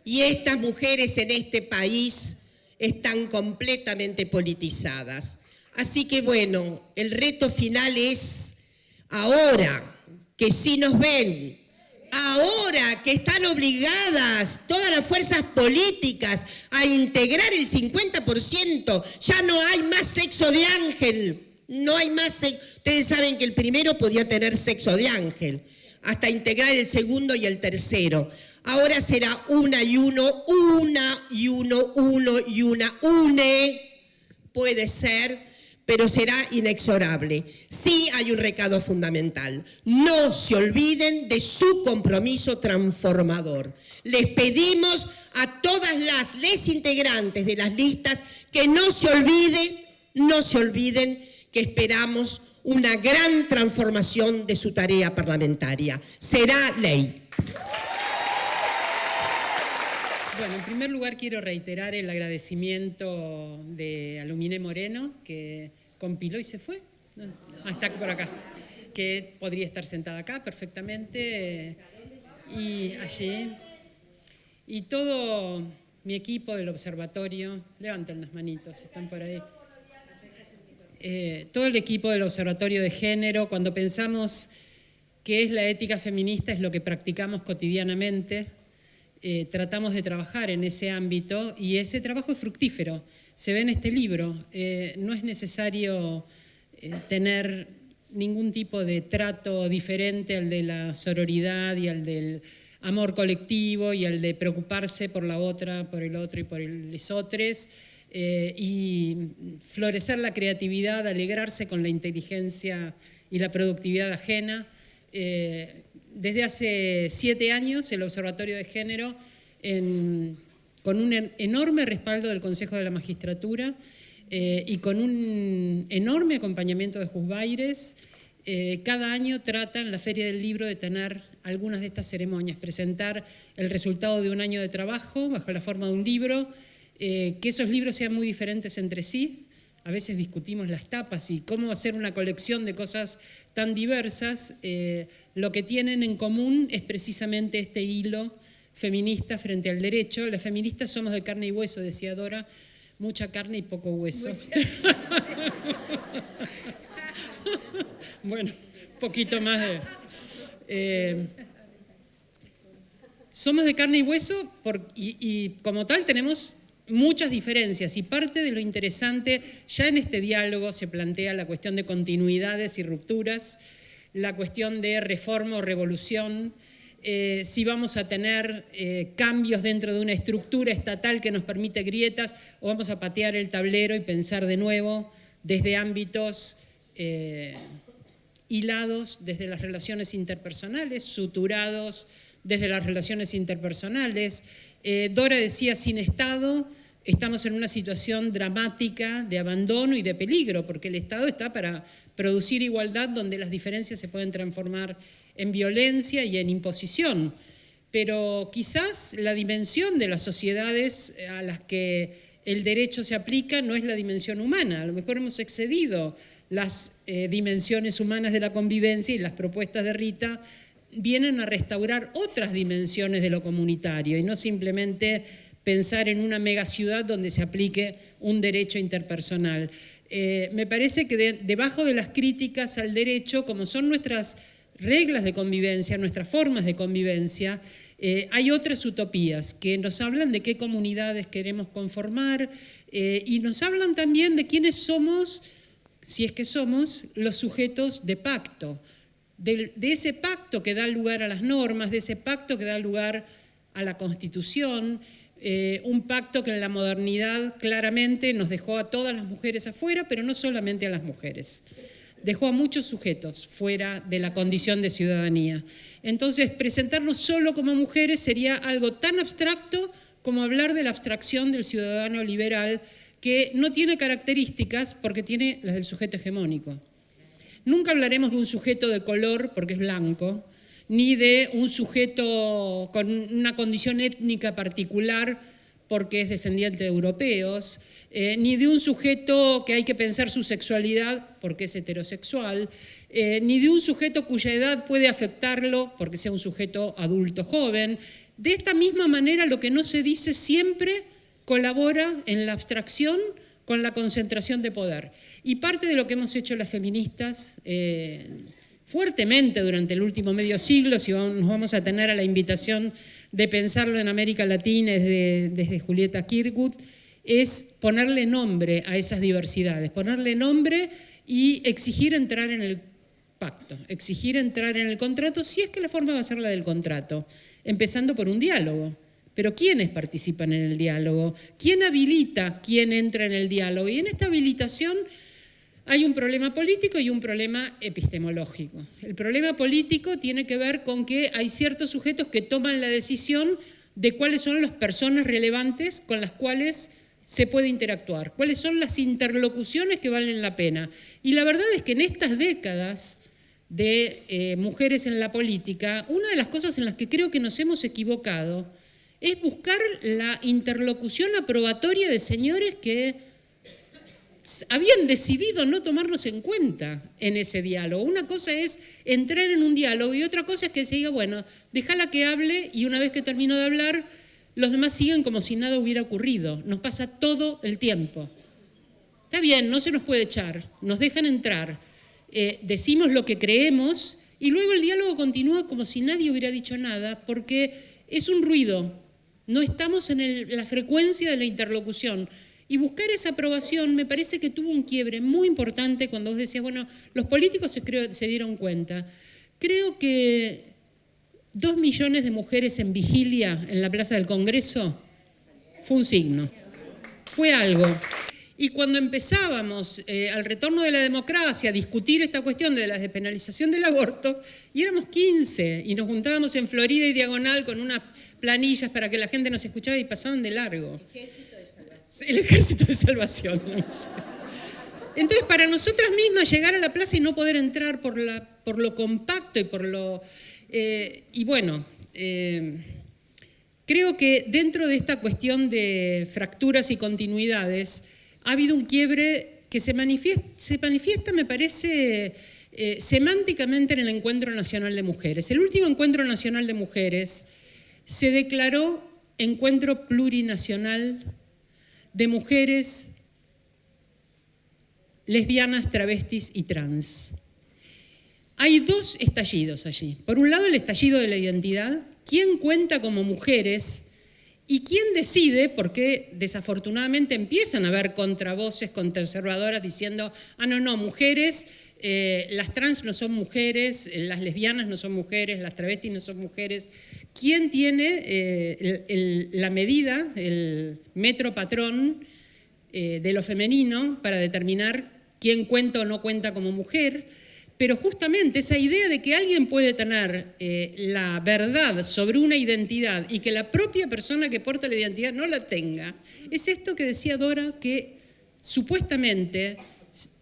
Y estas mujeres en este país están completamente politizadas. Así que bueno, el reto final es ahora que sí nos ven, ahora que están obligadas todas las fuerzas políticas a integrar el 50%, ya no hay más sexo de ángel, no hay más sexo. Ustedes saben que el primero podía tener sexo de ángel, hasta integrar el segundo y el tercero. Ahora será una y uno, una y uno, uno y una, une, puede ser, pero será inexorable. Sí hay un recado fundamental. No se olviden de su compromiso transformador. Les pedimos a todas les integrantes de las listas que no se olviden que esperamos una gran transformación de su tarea parlamentaria. Será ley. Bueno, en primer lugar quiero reiterar el agradecimiento de Alumine Moreno, que compiló y se fue. Está por acá. Que podría estar sentada acá perfectamente. Y allí. Y todo mi equipo del observatorio, levanten las manitos, están por ahí. Todo el equipo del Observatorio de Género, cuando pensamos qué es la ética feminista, es lo que practicamos cotidianamente. Tratamos de trabajar en ese ámbito y ese trabajo es fructífero. Se ve en este libro. No es necesario tener ningún tipo de trato diferente al de la sororidad y al del amor colectivo y al de preocuparse por la otra, por el otro y por los otros. Y florecer la creatividad, alegrarse con la inteligencia y la productividad ajena. Desde hace 7 años el Observatorio de Género, con un enorme respaldo del Consejo de la Magistratura y con un enorme acompañamiento de Juzbaires, cada año trata en la Feria del Libro de tener algunas de estas ceremonias, presentar el resultado de un año de trabajo bajo la forma de un libro, que esos libros sean muy diferentes entre sí. A veces discutimos las tapas y cómo hacer una colección de cosas tan diversas. Lo que tienen en común es precisamente este hilo feminista frente al derecho. Las feministas somos de carne y hueso, decía Dora, mucha carne y poco hueso. Bueno, un poquito más de... somos de carne y hueso y como tal tenemos muchas diferencias, y parte de lo interesante, ya en este diálogo se plantea la cuestión de continuidades y rupturas, la cuestión de reforma o revolución, si vamos a tener cambios dentro de una estructura estatal que nos permite grietas, o vamos a patear el tablero y pensar de nuevo desde ámbitos hilados, desde las relaciones interpersonales, suturados desde las relaciones interpersonales. Dora decía sin Estado, estamos en una situación dramática de abandono y de peligro, porque el Estado está para producir igualdad donde las diferencias se pueden transformar en violencia y en imposición. Pero quizás la dimensión de las sociedades a las que el derecho se aplica no es la dimensión humana. A lo mejor hemos excedido las dimensiones humanas de la convivencia y las propuestas de Rita vienen a restaurar otras dimensiones de lo comunitario y no simplemente pensar en una megaciudad donde se aplique un derecho interpersonal. Me parece que debajo de las críticas al derecho, como son nuestras reglas de convivencia, nuestras formas de convivencia, hay otras utopías que nos hablan de qué comunidades queremos conformar y nos hablan también de quiénes somos, si es que somos, los sujetos de pacto, de ese pacto que da lugar a las normas, de ese pacto que da lugar a la Constitución, un pacto que en la modernidad claramente nos dejó a todas las mujeres afuera, pero no solamente a las mujeres. Dejó a muchos sujetos fuera de la condición de ciudadanía. Entonces, presentarnos solo como mujeres sería algo tan abstracto como hablar de la abstracción del ciudadano liberal, que no tiene características porque tiene las del sujeto hegemónico. Nunca hablaremos de un sujeto de color porque es blanco, ni de un sujeto con una condición étnica particular porque es descendiente de europeos, ni de un sujeto que hay que pensar su sexualidad porque es heterosexual, ni de un sujeto cuya edad puede afectarlo porque sea un sujeto adulto joven. De esta misma manera, lo que no se dice siempre colabora en la abstracción con la concentración de poder. Y parte de lo que hemos hecho las feministas fuertemente durante el último medio siglo, si nos vamos a tener a la invitación de pensarlo en América Latina desde Julieta Kirkwood, es ponerle nombre a esas diversidades, ponerle nombre y exigir entrar en el pacto, exigir entrar en el contrato, si es que la forma va a ser la del contrato, empezando por un diálogo. Pero ¿quiénes participan en el diálogo? ¿Quién habilita quién entra en el diálogo? Y en esta habilitación hay un problema político y un problema epistemológico. El problema político tiene que ver con que hay ciertos sujetos que toman la decisión de cuáles son las personas relevantes con las cuales se puede interactuar, cuáles son las interlocuciones que valen la pena. Y la verdad es que en estas décadas de mujeres en la política, una de las cosas en las que creo que nos hemos equivocado es buscar la interlocución aprobatoria de señores que habían decidido no tomarnos en cuenta en ese diálogo. Una cosa es entrar en un diálogo y otra cosa es que se diga, bueno, déjala que hable y una vez que terminó de hablar, los demás siguen como si nada hubiera ocurrido. Nos pasa todo el tiempo. Está bien, no se nos puede echar, nos dejan entrar, decimos lo que creemos y luego el diálogo continúa como si nadie hubiera dicho nada porque es un ruido, no estamos en la frecuencia de la interlocución. Y buscar esa aprobación me parece que tuvo un quiebre muy importante cuando vos decías, bueno, los políticos se dieron cuenta. Creo que 2 millones de mujeres en vigilia en la Plaza del Congreso fue un signo, fue algo. Y cuando empezábamos al retorno de la democracia a discutir esta cuestión de la despenalización del aborto, y éramos 15 y nos juntábamos en Florida y Diagonal con unas planillas para que la gente nos escuchara y pasaban de largo. El Ejército de Salvación. Entonces, para nosotras mismas llegar a la plaza y no poder entrar por lo compacto y por lo... creo que dentro de esta cuestión de fracturas y continuidades ha habido un quiebre que se manifiesta, me parece, semánticamente en el Encuentro Nacional de Mujeres. El último Encuentro Nacional de Mujeres se declaró encuentro plurinacional de mujeres lesbianas, travestis y trans. Hay 2 estallidos allí. Por un lado, el estallido de la identidad, quién cuenta como mujeres y quién decide, porque desafortunadamente empiezan a haber contravoces conservadoras diciendo, no, mujeres, las trans no son mujeres, las lesbianas no son mujeres, las travestis no son mujeres. ¿Quién tiene la medida, el metro patrón de lo femenino para determinar quién cuenta o no cuenta como mujer? pero justamente esa idea de que alguien puede tener la verdad sobre una identidad y que la propia persona que porta la identidad no la tenga, es esto que decía Dora, que supuestamente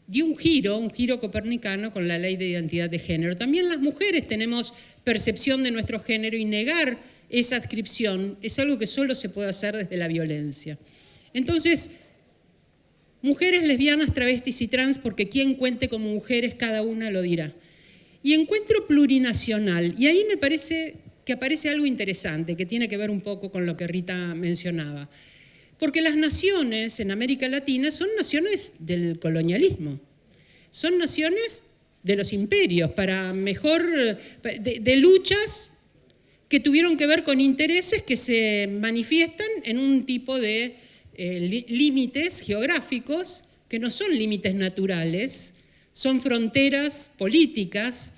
dio un giro copernicano con la ley de identidad de género. También las mujeres tenemos percepción de nuestro género y negar esa adscripción es algo que solo se puede hacer desde la violencia. Entonces, mujeres, lesbianas, travestis y trans, porque quien cuente como mujeres, cada una lo dirá. Y encuentro plurinacional, y ahí me parece que aparece algo interesante, que tiene que ver un poco con lo que Rita mencionaba. Porque las naciones en América Latina son naciones del colonialismo, son naciones de los imperios, para mejor, de luchas que tuvieron que ver con intereses que se manifiestan en un tipo de límites geográficos que no son límites naturales, son fronteras políticas,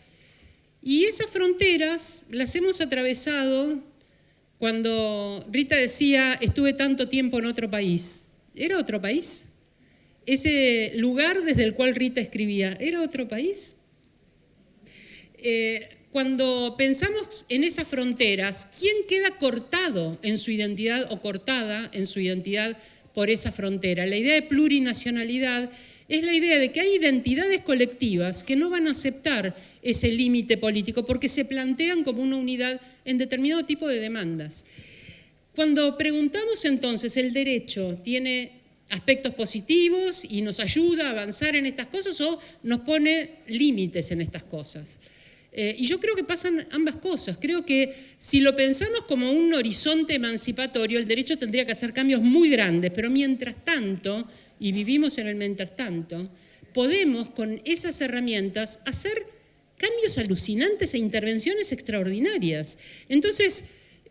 y esas fronteras las hemos atravesado. Cuando Rita decía, estuve tanto tiempo en otro país, ¿era otro país? Ese lugar desde el cual Rita escribía, ¿era otro país? Cuando pensamos en esas fronteras, ¿quién queda cortado en su identidad o cortada en su identidad por esa frontera? La idea de plurinacionalidad es la idea de que hay identidades colectivas que no van a aceptar ese límite político porque se plantean como una unidad en determinado tipo de demandas. Cuando preguntamos entonces, ¿el derecho tiene aspectos positivos y nos ayuda a avanzar en estas cosas o nos pone límites en estas cosas? Y yo creo que pasan ambas cosas. Creo que si lo pensamos como un horizonte emancipatorio, el derecho tendría que hacer cambios muy grandes, pero mientras tanto, y vivimos en el mientras tanto, podemos con esas herramientas hacer cambios alucinantes e intervenciones extraordinarias. Entonces,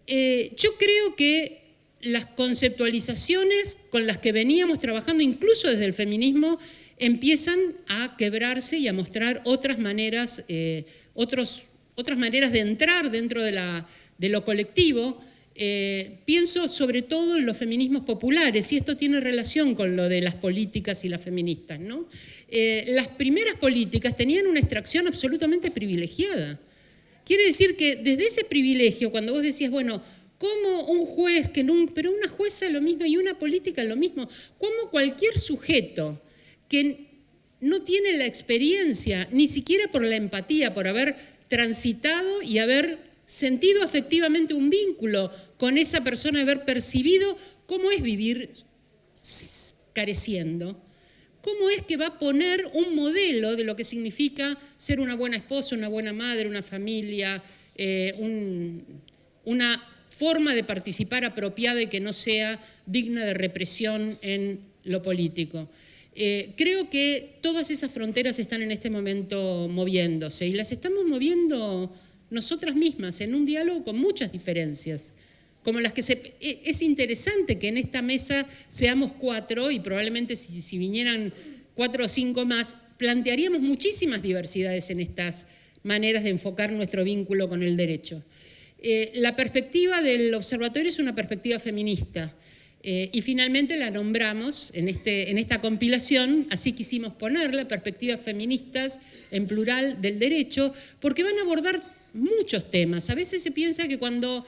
yo creo que las conceptualizaciones con las que veníamos trabajando, incluso desde el feminismo, empiezan a quebrarse y a mostrar otras maneras, otras maneras de entrar dentro de lo colectivo. Pienso sobre todo en los feminismos populares, y esto tiene relación con lo de las políticas y las feministas, ¿no? Las primeras políticas tenían una extracción absolutamente privilegiada. Quiere decir que desde ese privilegio, cuando vos decías, bueno, ¿cómo un juez, pero una jueza es lo mismo y una política es lo mismo? ¿Cómo cualquier sujeto que no tiene la experiencia, ni siquiera por la empatía, por haber transitado y haber sentido afectivamente un vínculo con esa persona, haber percibido cómo es vivir careciendo, cómo es que va a poner un modelo de lo que significa ser una buena esposa, una buena madre, una familia, una forma de participar apropiada y que no sea digna de represión en lo político? Creo que todas esas fronteras están en este momento moviéndose y las estamos moviendo nosotras mismas en un diálogo con muchas diferencias, como las que es interesante que en esta mesa seamos 4 y probablemente si vinieran 4 o 5 más, plantearíamos muchísimas diversidades en estas maneras de enfocar nuestro vínculo con el derecho. La perspectiva del observatorio es una perspectiva feminista. Y finalmente la nombramos en esta compilación, así quisimos ponerla, perspectivas feministas en plural del derecho, porque van a abordar muchos temas. A veces se piensa que cuando,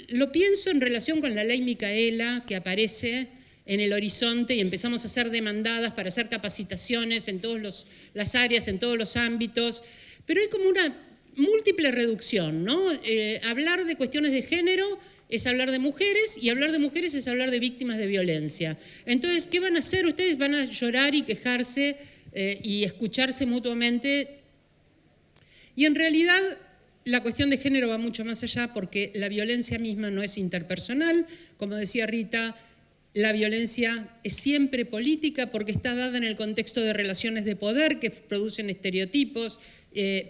lo pienso en relación con la ley Micaela, que aparece en el horizonte y empezamos a hacer demandadas para hacer capacitaciones en todas las áreas, en todos los ámbitos, pero hay como una múltiple reducción, ¿no? Hablar de cuestiones de género es hablar de mujeres, y hablar de mujeres es hablar de víctimas de violencia. Entonces, ¿qué van a hacer? Ustedes van a llorar y quejarse y escucharse mutuamente. Y en realidad, la cuestión de género va mucho más allá, porque la violencia misma no es interpersonal. Como decía Rita, la violencia es siempre política porque está dada en el contexto de relaciones de poder que producen estereotipos,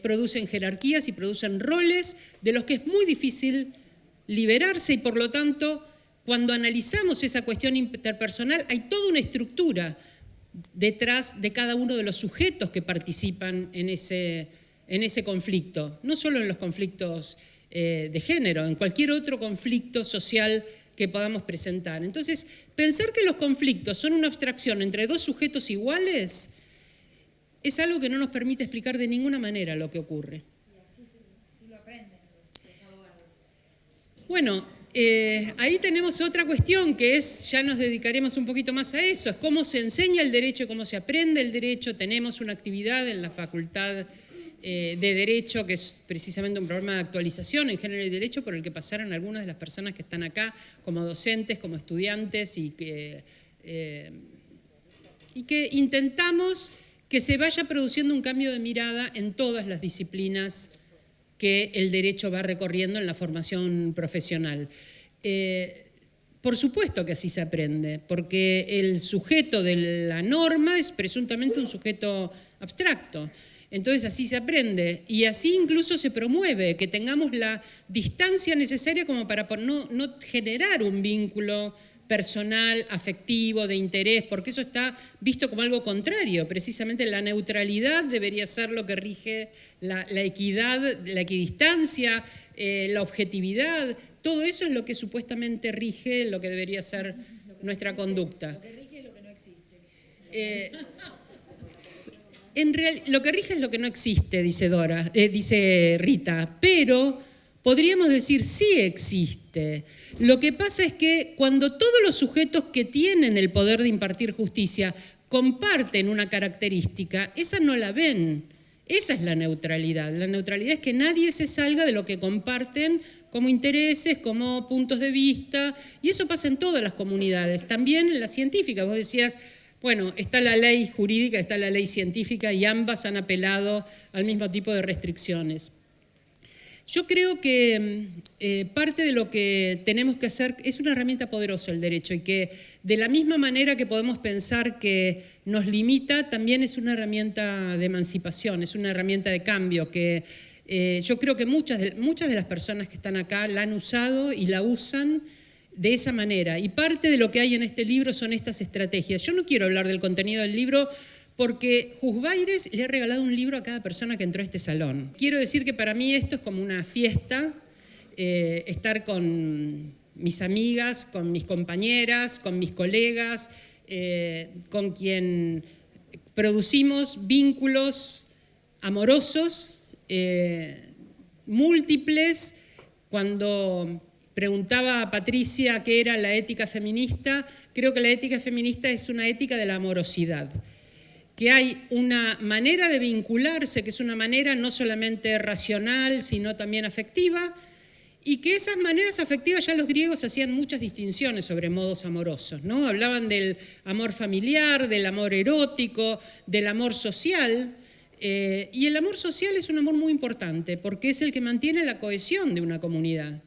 producen jerarquías y producen roles de los que es muy difícil liberarse, y por lo tanto, cuando analizamos esa cuestión interpersonal, hay toda una estructura detrás de cada uno de los sujetos que participan en ese conflicto, no solo en los conflictos de género, en cualquier otro conflicto social que podamos presentar. Entonces, pensar que los conflictos son una abstracción entre dos sujetos iguales es algo que no nos permite explicar de ninguna manera lo que ocurre. Y así lo aprenden los abogados. Bueno, ahí tenemos otra cuestión que es, ya nos dedicaremos un poquito más a eso, es cómo se enseña el derecho, cómo se aprende el derecho. Tenemos una actividad en la Facultad de Derecho, que es precisamente un programa de actualización en género y derecho por el que pasaron algunas de las personas que están acá como docentes, como estudiantes, y que intentamos que se vaya produciendo un cambio de mirada en todas las disciplinas que el derecho va recorriendo en la formación profesional. Por supuesto que así se aprende, porque el sujeto de la norma es presuntamente un sujeto abstracto. Entonces así se aprende y así incluso se promueve que tengamos la distancia necesaria como para no generar un vínculo personal, afectivo, de interés, porque eso está visto como algo contrario. Precisamente la neutralidad debería ser lo que rige la equidad, la equidistancia, la objetividad. Todo eso es lo que supuestamente rige lo que debería ser nuestra conducta. Lo que rige es lo que no existe. Lo que rige es lo que no existe, dice Rita, pero podríamos decir sí existe. Lo que pasa es que cuando todos los sujetos que tienen el poder de impartir justicia comparten una característica, esa no la ven. Esa es la neutralidad. La neutralidad es que nadie se salga de lo que comparten como intereses, como puntos de vista, y eso pasa en todas las comunidades, también en las científicas. Vos decías, bueno, está la ley jurídica, está la ley científica, y ambas han apelado al mismo tipo de restricciones. Yo creo que parte de lo que tenemos que hacer es una herramienta poderosa el derecho, y que de la misma manera que podemos pensar que nos limita, también es una herramienta de emancipación, es una herramienta de cambio que yo creo que muchas de las personas que están acá la han usado y la usan de esa manera. Y parte de lo que hay en este libro son estas estrategias. Yo no quiero hablar del contenido del libro porque Jusbaires le ha regalado un libro a cada persona que entró a este salón. Quiero decir que para mí esto es como una fiesta, estar con mis amigas, con mis compañeras, con mis colegas, con quien producimos vínculos amorosos, múltiples. Cuando preguntaba a Patricia qué era la ética feminista, creo que la ética feminista es una ética de la amorosidad, que hay una manera de vincularse, que es una manera no solamente racional, sino también afectiva, y que esas maneras afectivas ya los griegos hacían muchas distinciones sobre modos amorosos, ¿no? Hablaban del amor familiar, del amor erótico, del amor social, y el amor social es un amor muy importante porque es el que mantiene la cohesión de una comunidad.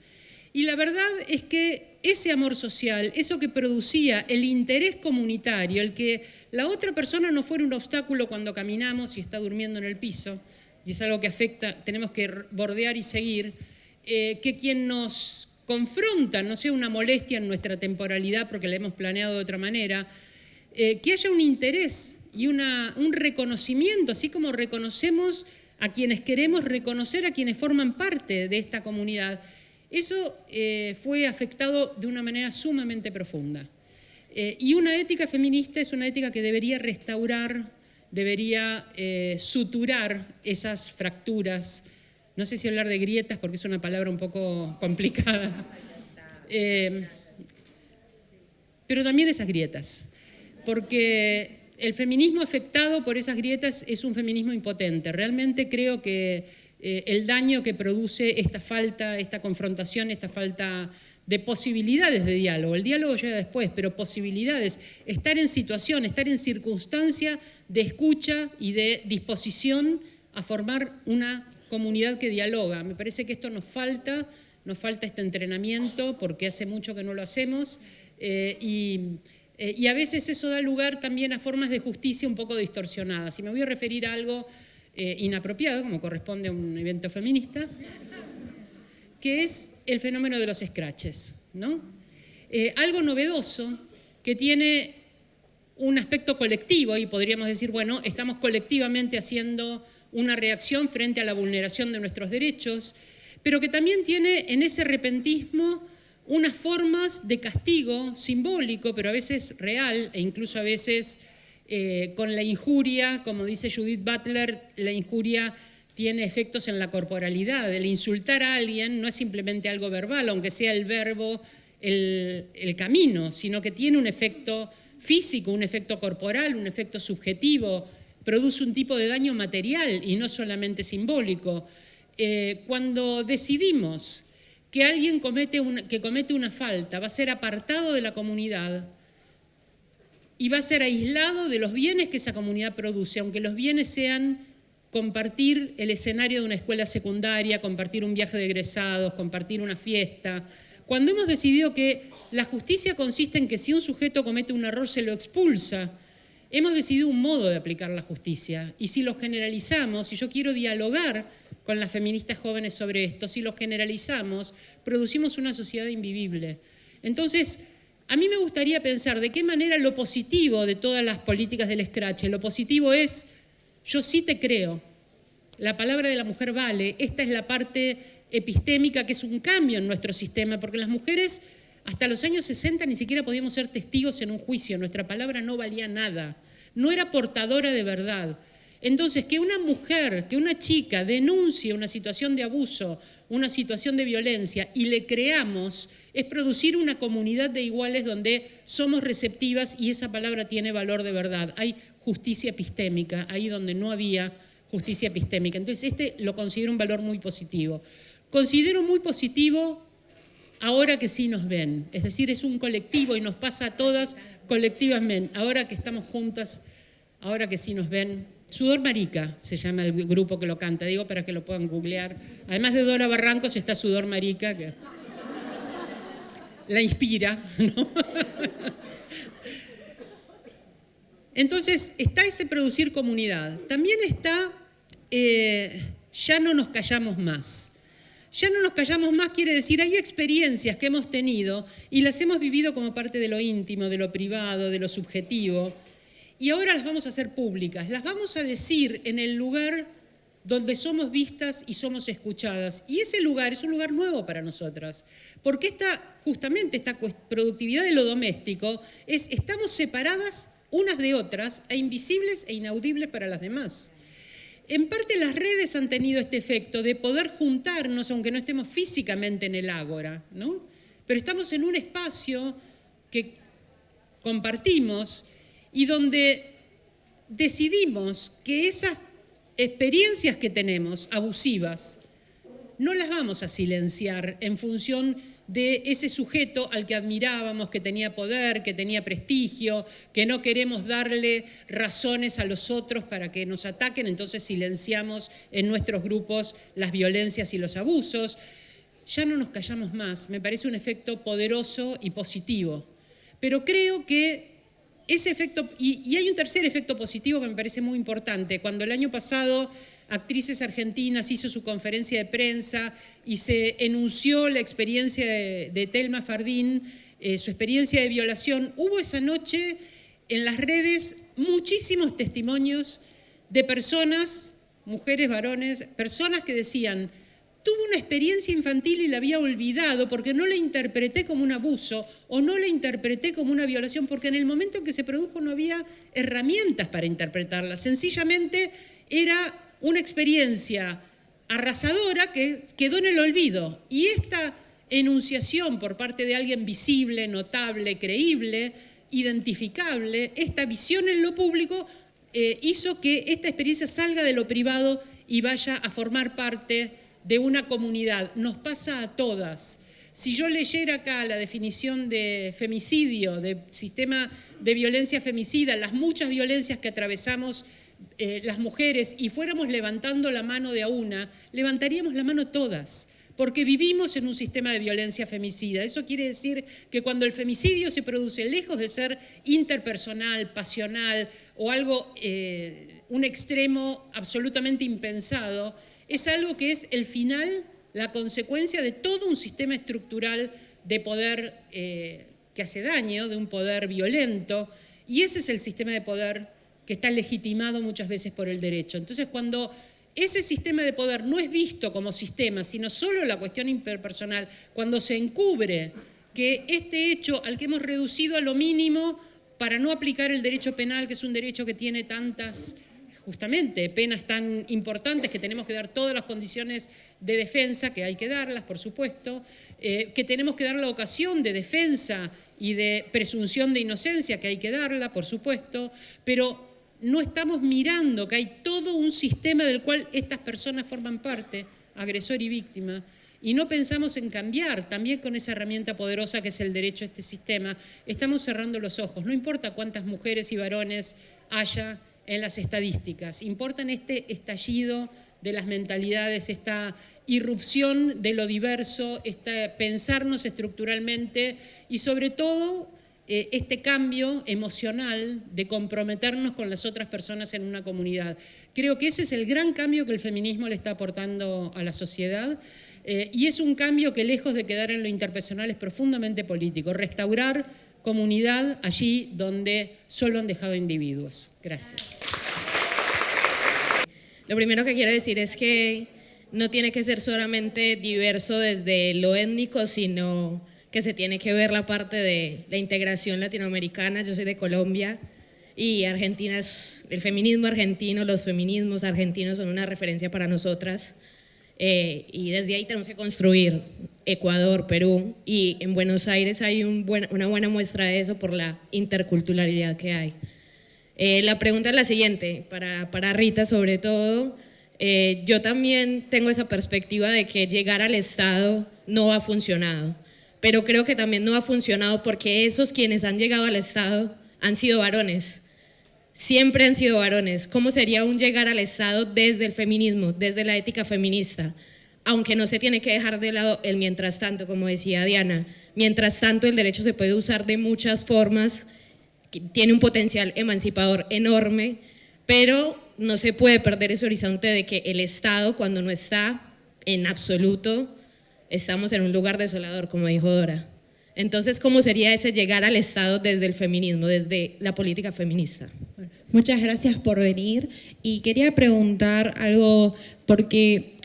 Y la verdad es que ese amor social, eso que producía el interés comunitario, el que la otra persona no fuera un obstáculo cuando caminamos y está durmiendo en el piso, y es algo que afecta, tenemos que bordear y seguir, que quien nos confronta no sea una molestia en nuestra temporalidad porque la hemos planeado de otra manera, que haya un interés y un reconocimiento, así como reconocemos a quienes queremos reconocer a quienes forman parte de esta comunidad. Eso fue afectado de una manera sumamente profunda. Y una ética feminista es una ética que debería restaurar, debería suturar esas fracturas. No sé si hablar de grietas porque es una palabra un poco complicada. Pero también esas grietas. Porque el feminismo afectado por esas grietas es un feminismo impotente. Realmente creo que el daño que produce esta falta, esta confrontación, esta falta de posibilidades de diálogo. El diálogo llega después, pero posibilidades, estar en situación, estar en circunstancia de escucha y de disposición a formar una comunidad que dialoga. Me parece que esto nos falta este entrenamiento porque hace mucho que no lo hacemos y a veces eso da lugar también a formas de justicia un poco distorsionadas. Y me voy a referir a algo inapropiado, como corresponde a un evento feminista, que es el fenómeno de los scratches, ¿no? Algo novedoso que tiene un aspecto colectivo y podríamos decir, bueno, estamos colectivamente haciendo una reacción frente a la vulneración de nuestros derechos, pero que también tiene en ese repentismo unas formas de castigo simbólico, pero a veces real e incluso a veces con la injuria, como dice Judith Butler, la injuria tiene efectos en la corporalidad. El insultar a alguien no es simplemente algo verbal, aunque sea el verbo el camino, sino que tiene un efecto físico, un efecto corporal, un efecto subjetivo, produce un tipo de daño material y no solamente simbólico. Cuando decidimos que alguien que comete una falta va a ser apartado de la comunidad y va a ser aislado de los bienes que esa comunidad produce, aunque los bienes sean compartir el escenario de una escuela secundaria, compartir un viaje de egresados, compartir una fiesta. Cuando hemos decidido que la justicia consiste en que si un sujeto comete un error se lo expulsa, hemos decidido un modo de aplicar la justicia. Y si lo generalizamos, y yo quiero dialogar con las feministas jóvenes sobre esto, si lo generalizamos, producimos una sociedad invivible. Entonces, a mí me gustaría pensar de qué manera lo positivo de todas las políticas del escrache, lo positivo es, yo sí te creo, la palabra de la mujer vale, esta es la parte epistémica que es un cambio en nuestro sistema, porque las mujeres hasta los años 60 ni siquiera podíamos ser testigos en un juicio, nuestra palabra no valía nada, no era portadora de verdad. Entonces, que una mujer, que una chica denuncie una situación de abuso, una situación de violencia y le creamos, es producir una comunidad de iguales donde somos receptivas y esa palabra tiene valor de verdad. Hay justicia epistémica, ahí donde no había justicia epistémica. Entonces, lo considero un valor muy positivo. Considero muy positivo ahora que sí nos ven, es decir, es un colectivo y nos pasa a todas colectivamente, ahora que estamos juntas, ahora que sí nos ven. Sudor Marica se llama el grupo que lo canta, digo para que lo puedan googlear. Además de Dora Barrancos está Sudor Marica, que la inspira, ¿no? Entonces, está ese producir comunidad. También está, ya no nos callamos más. Ya no nos callamos más quiere decir, hay experiencias que hemos tenido y las hemos vivido como parte de lo íntimo, de lo privado, de lo subjetivo, y ahora las vamos a hacer públicas. Las vamos a decir en el lugar donde somos vistas y somos escuchadas. Y ese lugar es un lugar nuevo para nosotras, porque justamente esta productividad de lo doméstico estamos separadas unas de otras e invisibles e inaudibles para las demás. En parte las redes han tenido este efecto de poder juntarnos, aunque no estemos físicamente en el ágora, ¿no? Pero estamos en un espacio que compartimos y donde decidimos que esas experiencias que tenemos abusivas no las vamos a silenciar en función de ese sujeto al que admirábamos, que tenía poder, que tenía prestigio, que no queremos darle razones a los otros para que nos ataquen, entonces silenciamos en nuestros grupos las violencias y los abusos. Ya no nos callamos más, me parece un efecto poderoso y positivo. Pero creo que ese efecto, y hay un tercer efecto positivo que me parece muy importante. Cuando el año pasado Actrices Argentinas hizo su conferencia de prensa y se enunció la experiencia de Thelma Fardín, su experiencia de violación, hubo esa noche en las redes muchísimos testimonios de personas, mujeres, varones, personas que decían, tuve una experiencia infantil y la había olvidado porque no la interpreté como un abuso o no la interpreté como una violación porque en el momento en que se produjo no había herramientas para interpretarla. Sencillamente era una experiencia arrasadora que quedó en el olvido. Y esta enunciación por parte de alguien visible, notable, creíble, identificable, esta visión en lo público hizo que esta experiencia salga de lo privado y vaya a formar parte de una comunidad. Nos pasa a todas. Si yo leyera acá la definición de femicidio, de sistema de violencia femicida, las muchas violencias que atravesamos las mujeres y fuéramos levantando la mano de a una, levantaríamos la mano todas, porque vivimos en un sistema de violencia femicida. Eso quiere decir que cuando el femicidio se produce, lejos de ser interpersonal, pasional o algo, un extremo absolutamente impensado, es algo que es el final, la consecuencia de todo un sistema estructural de poder que hace daño, de un poder violento, y ese es el sistema de poder que está legitimado muchas veces por el derecho. Entonces, cuando ese sistema de poder no es visto como sistema, sino solo la cuestión interpersonal, cuando se encubre que este hecho al que hemos reducido a lo mínimo para no aplicar el derecho penal, que es un derecho que tiene tantas, justamente, penas tan importantes, que tenemos que dar todas las condiciones de defensa, que hay que darlas, por supuesto, que tenemos que dar la ocasión de defensa y de presunción de inocencia, que hay que darla, por supuesto, pero no estamos mirando que hay todo un sistema del cual estas personas forman parte, agresor y víctima, y no pensamos en cambiar también con esa herramienta poderosa que es el derecho a este sistema. Estamos cerrando los ojos, no importa cuántas mujeres y varones haya en las estadísticas, importa en este estallido de las mentalidades, esta irrupción de lo diverso, pensarnos estructuralmente y sobre todo este cambio emocional de comprometernos con las otras personas en una comunidad. Creo que ese es el gran cambio que el feminismo le está aportando a la sociedad y es un cambio que lejos de quedar en lo interpersonal es profundamente político, restaurar comunidad allí donde solo han dejado individuos. Gracias. Lo primero que quiero decir es que no tiene que ser solamente diverso desde lo étnico, sino que se tiene que ver la parte de la integración latinoamericana. Yo soy de Colombia y Argentina es el feminismo argentino, los feminismos argentinos son una referencia para nosotras y desde ahí tenemos que construir Ecuador, Perú y en Buenos Aires hay una buena muestra de eso por la interculturalidad que hay. La pregunta es la siguiente, para Rita sobre todo. Yo también tengo esa perspectiva de que llegar al Estado no ha funcionado, pero creo que también no ha funcionado porque esos quienes han llegado al Estado han sido varones, siempre han sido varones. ¿Cómo sería un llegar al Estado desde el feminismo, desde la ética feminista? Aunque no se tiene que dejar de lado el mientras tanto, como decía Diana, mientras tanto el derecho se puede usar de muchas formas, tiene un potencial emancipador enorme, pero no se puede perder ese horizonte de que el Estado, cuando no está en absoluto, estamos en un lugar desolador, como dijo Dora. Entonces, ¿cómo sería ese llegar al Estado desde el feminismo, desde la política feminista? Muchas gracias por venir y quería preguntar algo, porque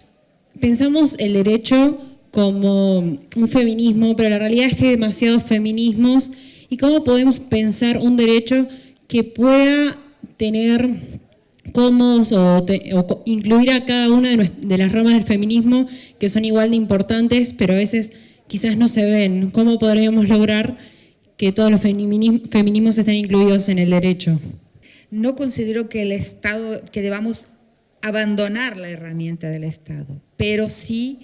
pensamos el derecho como un feminismo, pero la realidad es que hay demasiados feminismos. ¿Y cómo podemos pensar un derecho que pueda tener cómodos o incluir a cada una de las ramas del feminismo que son igual de importantes, pero a veces quizás no se ven? ¿Cómo podríamos lograr que todos los feminismos estén incluidos en el derecho? No considero que el Estado, que debamos abandonar la herramienta del Estado, pero sí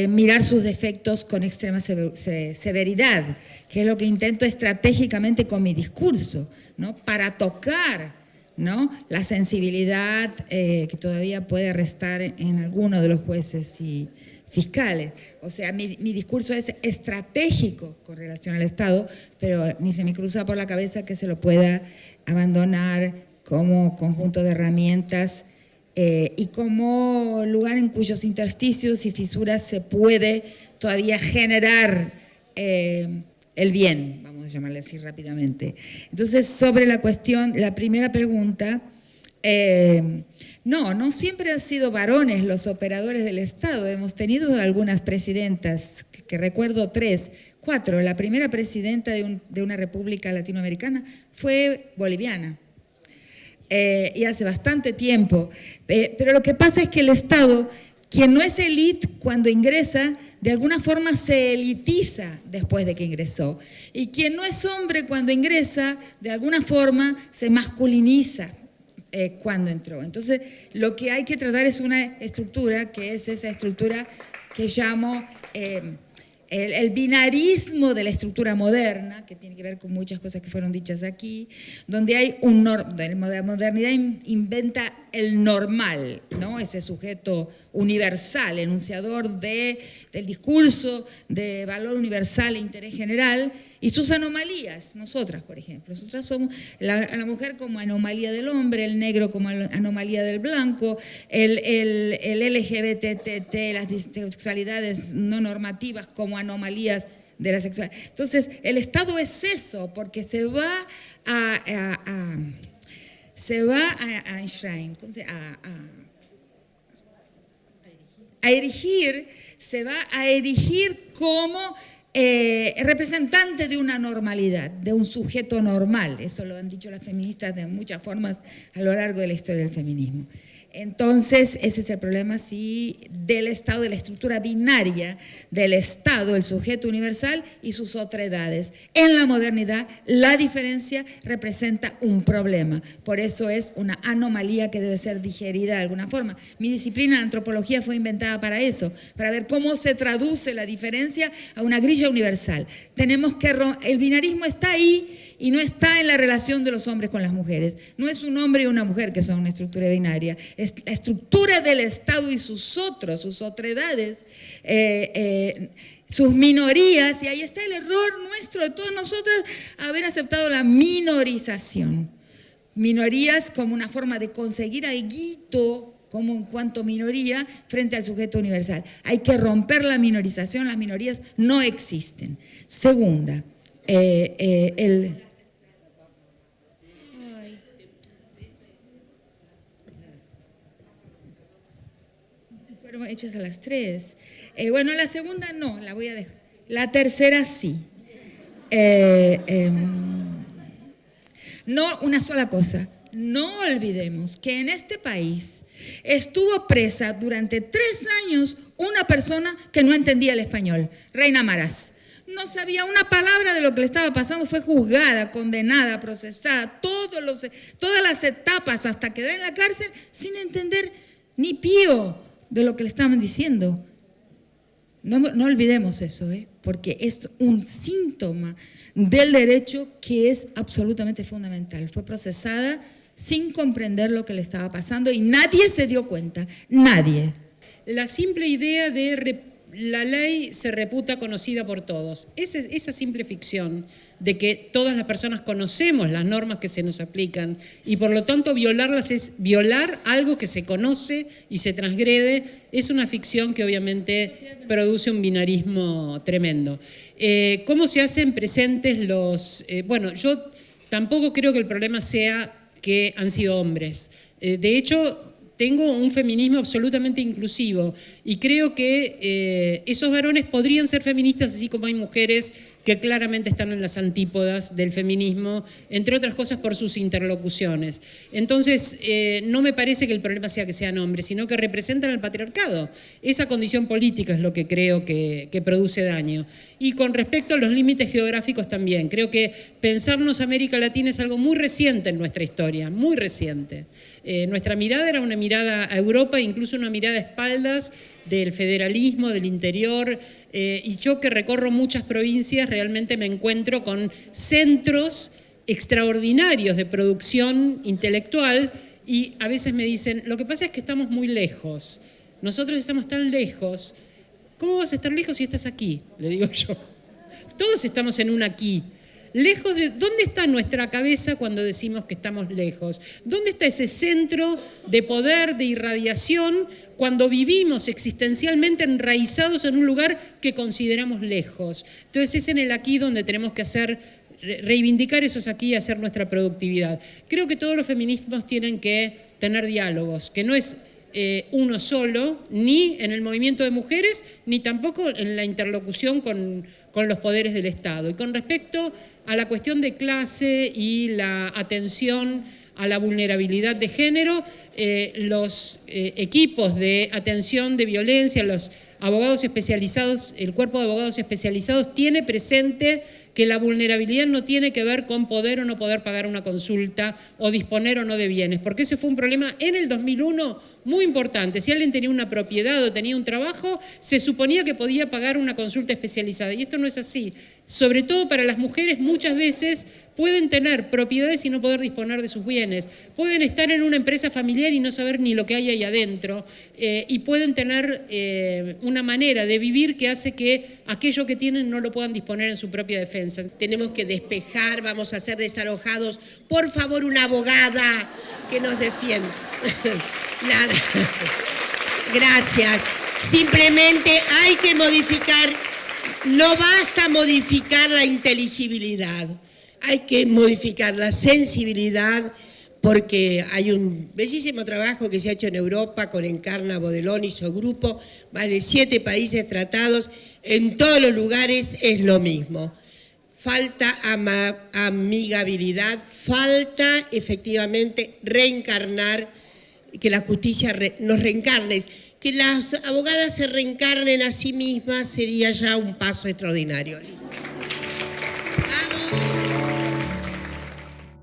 mirar sus defectos con extrema severidad, que es lo que intento estratégicamente con mi discurso, ¿no? Para tocar, ¿no?, la sensibilidad que todavía puede restar en algunos de los jueces y fiscales. O sea, mi discurso es estratégico con relación al Estado, pero ni se me cruza por la cabeza que se lo pueda abandonar como conjunto de herramientas y como lugar en cuyos intersticios y fisuras se puede todavía generar el bien, vamos a llamarle así rápidamente. Entonces, sobre la cuestión, la primera pregunta, no siempre han sido varones los operadores del Estado. Hemos tenido algunas presidentas, que recuerdo 3, 4. La primera presidenta de una república latinoamericana fue boliviana. Y hace bastante tiempo. Pero lo que pasa es que el Estado, quien no es élite cuando ingresa, de alguna forma se elitiza después de que ingresó. Y quien no es hombre cuando ingresa, de alguna forma se masculiniza cuando entró. Entonces, lo que hay que tratar es una estructura, que es esa estructura que llamo el binarismo de la estructura moderna, que tiene que ver con muchas cosas que fueron dichas aquí, donde hay la modernidad inventa el normal, ¿no? Ese sujeto universal, enunciador del discurso de valor universal e interés general, y sus anomalías, nosotras, por ejemplo. Nosotras somos la mujer como anomalía del hombre, el negro como anomalía del blanco, el LGBT, las sexualidades no normativas como anomalías de la sexualidad. Entonces, el Estado es eso, porque se va a Einstein, a erigir, se va a erigir como representante de una normalidad, de un sujeto normal. Eso lo han dicho las feministas de muchas formas a lo largo de la historia del feminismo. Entonces, ese es el problema, sí, del Estado, de la estructura binaria del Estado, el sujeto universal y sus otredades. En la modernidad, la diferencia representa un problema. Por eso es una anomalía que debe ser digerida de alguna forma. Mi disciplina, la antropología, fue inventada para eso, para ver cómo se traduce la diferencia a una grilla universal. Tenemos que el binarismo está ahí y no está en la relación de los hombres con las mujeres. No es un hombre y una mujer que son una estructura binaria. Es la estructura del Estado y sus otredades, sus minorías, y ahí está el error nuestro de todos nosotros, haber aceptado la minorización. Minorías como una forma de conseguir alguito, como en cuanto minoría, frente al sujeto universal. Hay que romper la minorización, las minorías no existen. Segunda, fueron hechas a las 3. Bueno, la segunda no, la voy a dejar. La tercera sí. No, una sola cosa. No olvidemos que en este país estuvo presa durante 3 años una persona que no entendía el español, Reina Marás. No sabía una palabra de lo que le estaba pasando, fue juzgada, condenada, procesada, todas las etapas hasta quedar en la cárcel sin entender ni pío de lo que le estaban diciendo. No olvidemos eso, porque es un síntoma del derecho que es absolutamente fundamental. Fue procesada sin comprender lo que le estaba pasando y nadie se dio cuenta, nadie. La simple idea de la ley se reputa conocida por todos. Esa simple ficción de que todas las personas conocemos las normas que se nos aplican y por lo tanto violarlas es violar algo que se conoce y se transgrede, es una ficción que obviamente produce un binarismo tremendo. ¿Cómo se hacen presentes los...? Bueno, yo tampoco creo que el problema sea que han sido hombres. De hecho, tengo un feminismo absolutamente inclusivo y creo que esos varones podrían ser feministas así como hay mujeres que claramente están en las antípodas del feminismo, entre otras cosas por sus interlocuciones. Entonces, no me parece que el problema sea que sean hombres, sino que representan el patriarcado. Esa condición política es lo que creo que produce daño. Y con respecto a los límites geográficos también, creo que pensarnos América Latina es algo muy reciente en nuestra historia, muy reciente. Nuestra mirada era una mirada a Europa, incluso una mirada a espaldas del federalismo, del interior, y yo que recorro muchas provincias realmente me encuentro con centros extraordinarios de producción intelectual y a veces me dicen, lo que pasa es que estamos muy lejos, nosotros estamos tan lejos, ¿cómo vas a estar lejos si estás aquí? Le digo yo, todos estamos en un aquí. Lejos de, ¿dónde está nuestra cabeza cuando decimos que estamos lejos? ¿Dónde está ese centro de poder, de irradiación, cuando vivimos existencialmente enraizados en un lugar que consideramos lejos? Entonces es en el aquí donde tenemos que reivindicar esos aquí y hacer nuestra productividad. Creo que todos los feminismos tienen que tener diálogos, que no es uno solo, ni en el movimiento de mujeres, ni tampoco en la interlocución con los poderes del Estado. Y con respecto a la cuestión de clase y la atención a la vulnerabilidad de género, los equipos de atención de violencia, los abogados especializados, el cuerpo de abogados especializados tiene presente que la vulnerabilidad no tiene que ver con poder o no poder pagar una consulta o disponer o no de bienes, porque ese fue un problema en el 2001 muy importante. Si alguien tenía una propiedad o tenía un trabajo, se suponía que podía pagar una consulta especializada y esto no es así. Sobre todo para las mujeres muchas veces pueden tener propiedades y no poder disponer de sus bienes, pueden estar en una empresa familiar y no saber ni lo que hay ahí adentro y pueden tener una manera de vivir que hace que aquello que tienen no lo puedan disponer en su propia defensa. Tenemos que despejar, vamos a ser desalojados. Por favor, una abogada que nos defienda. Nada. Gracias. Simplemente hay que modificar, no basta modificar la inteligibilidad, hay que modificar la sensibilidad porque hay un bellísimo trabajo que se ha hecho en Europa con Encarna Bodelón y su grupo, más de 7 países tratados, en todos los lugares es lo mismo. Falta amigabilidad, falta efectivamente reencarnar, que la justicia nos reencarne. Que las abogadas se reencarnen a sí mismas sería ya un paso extraordinario.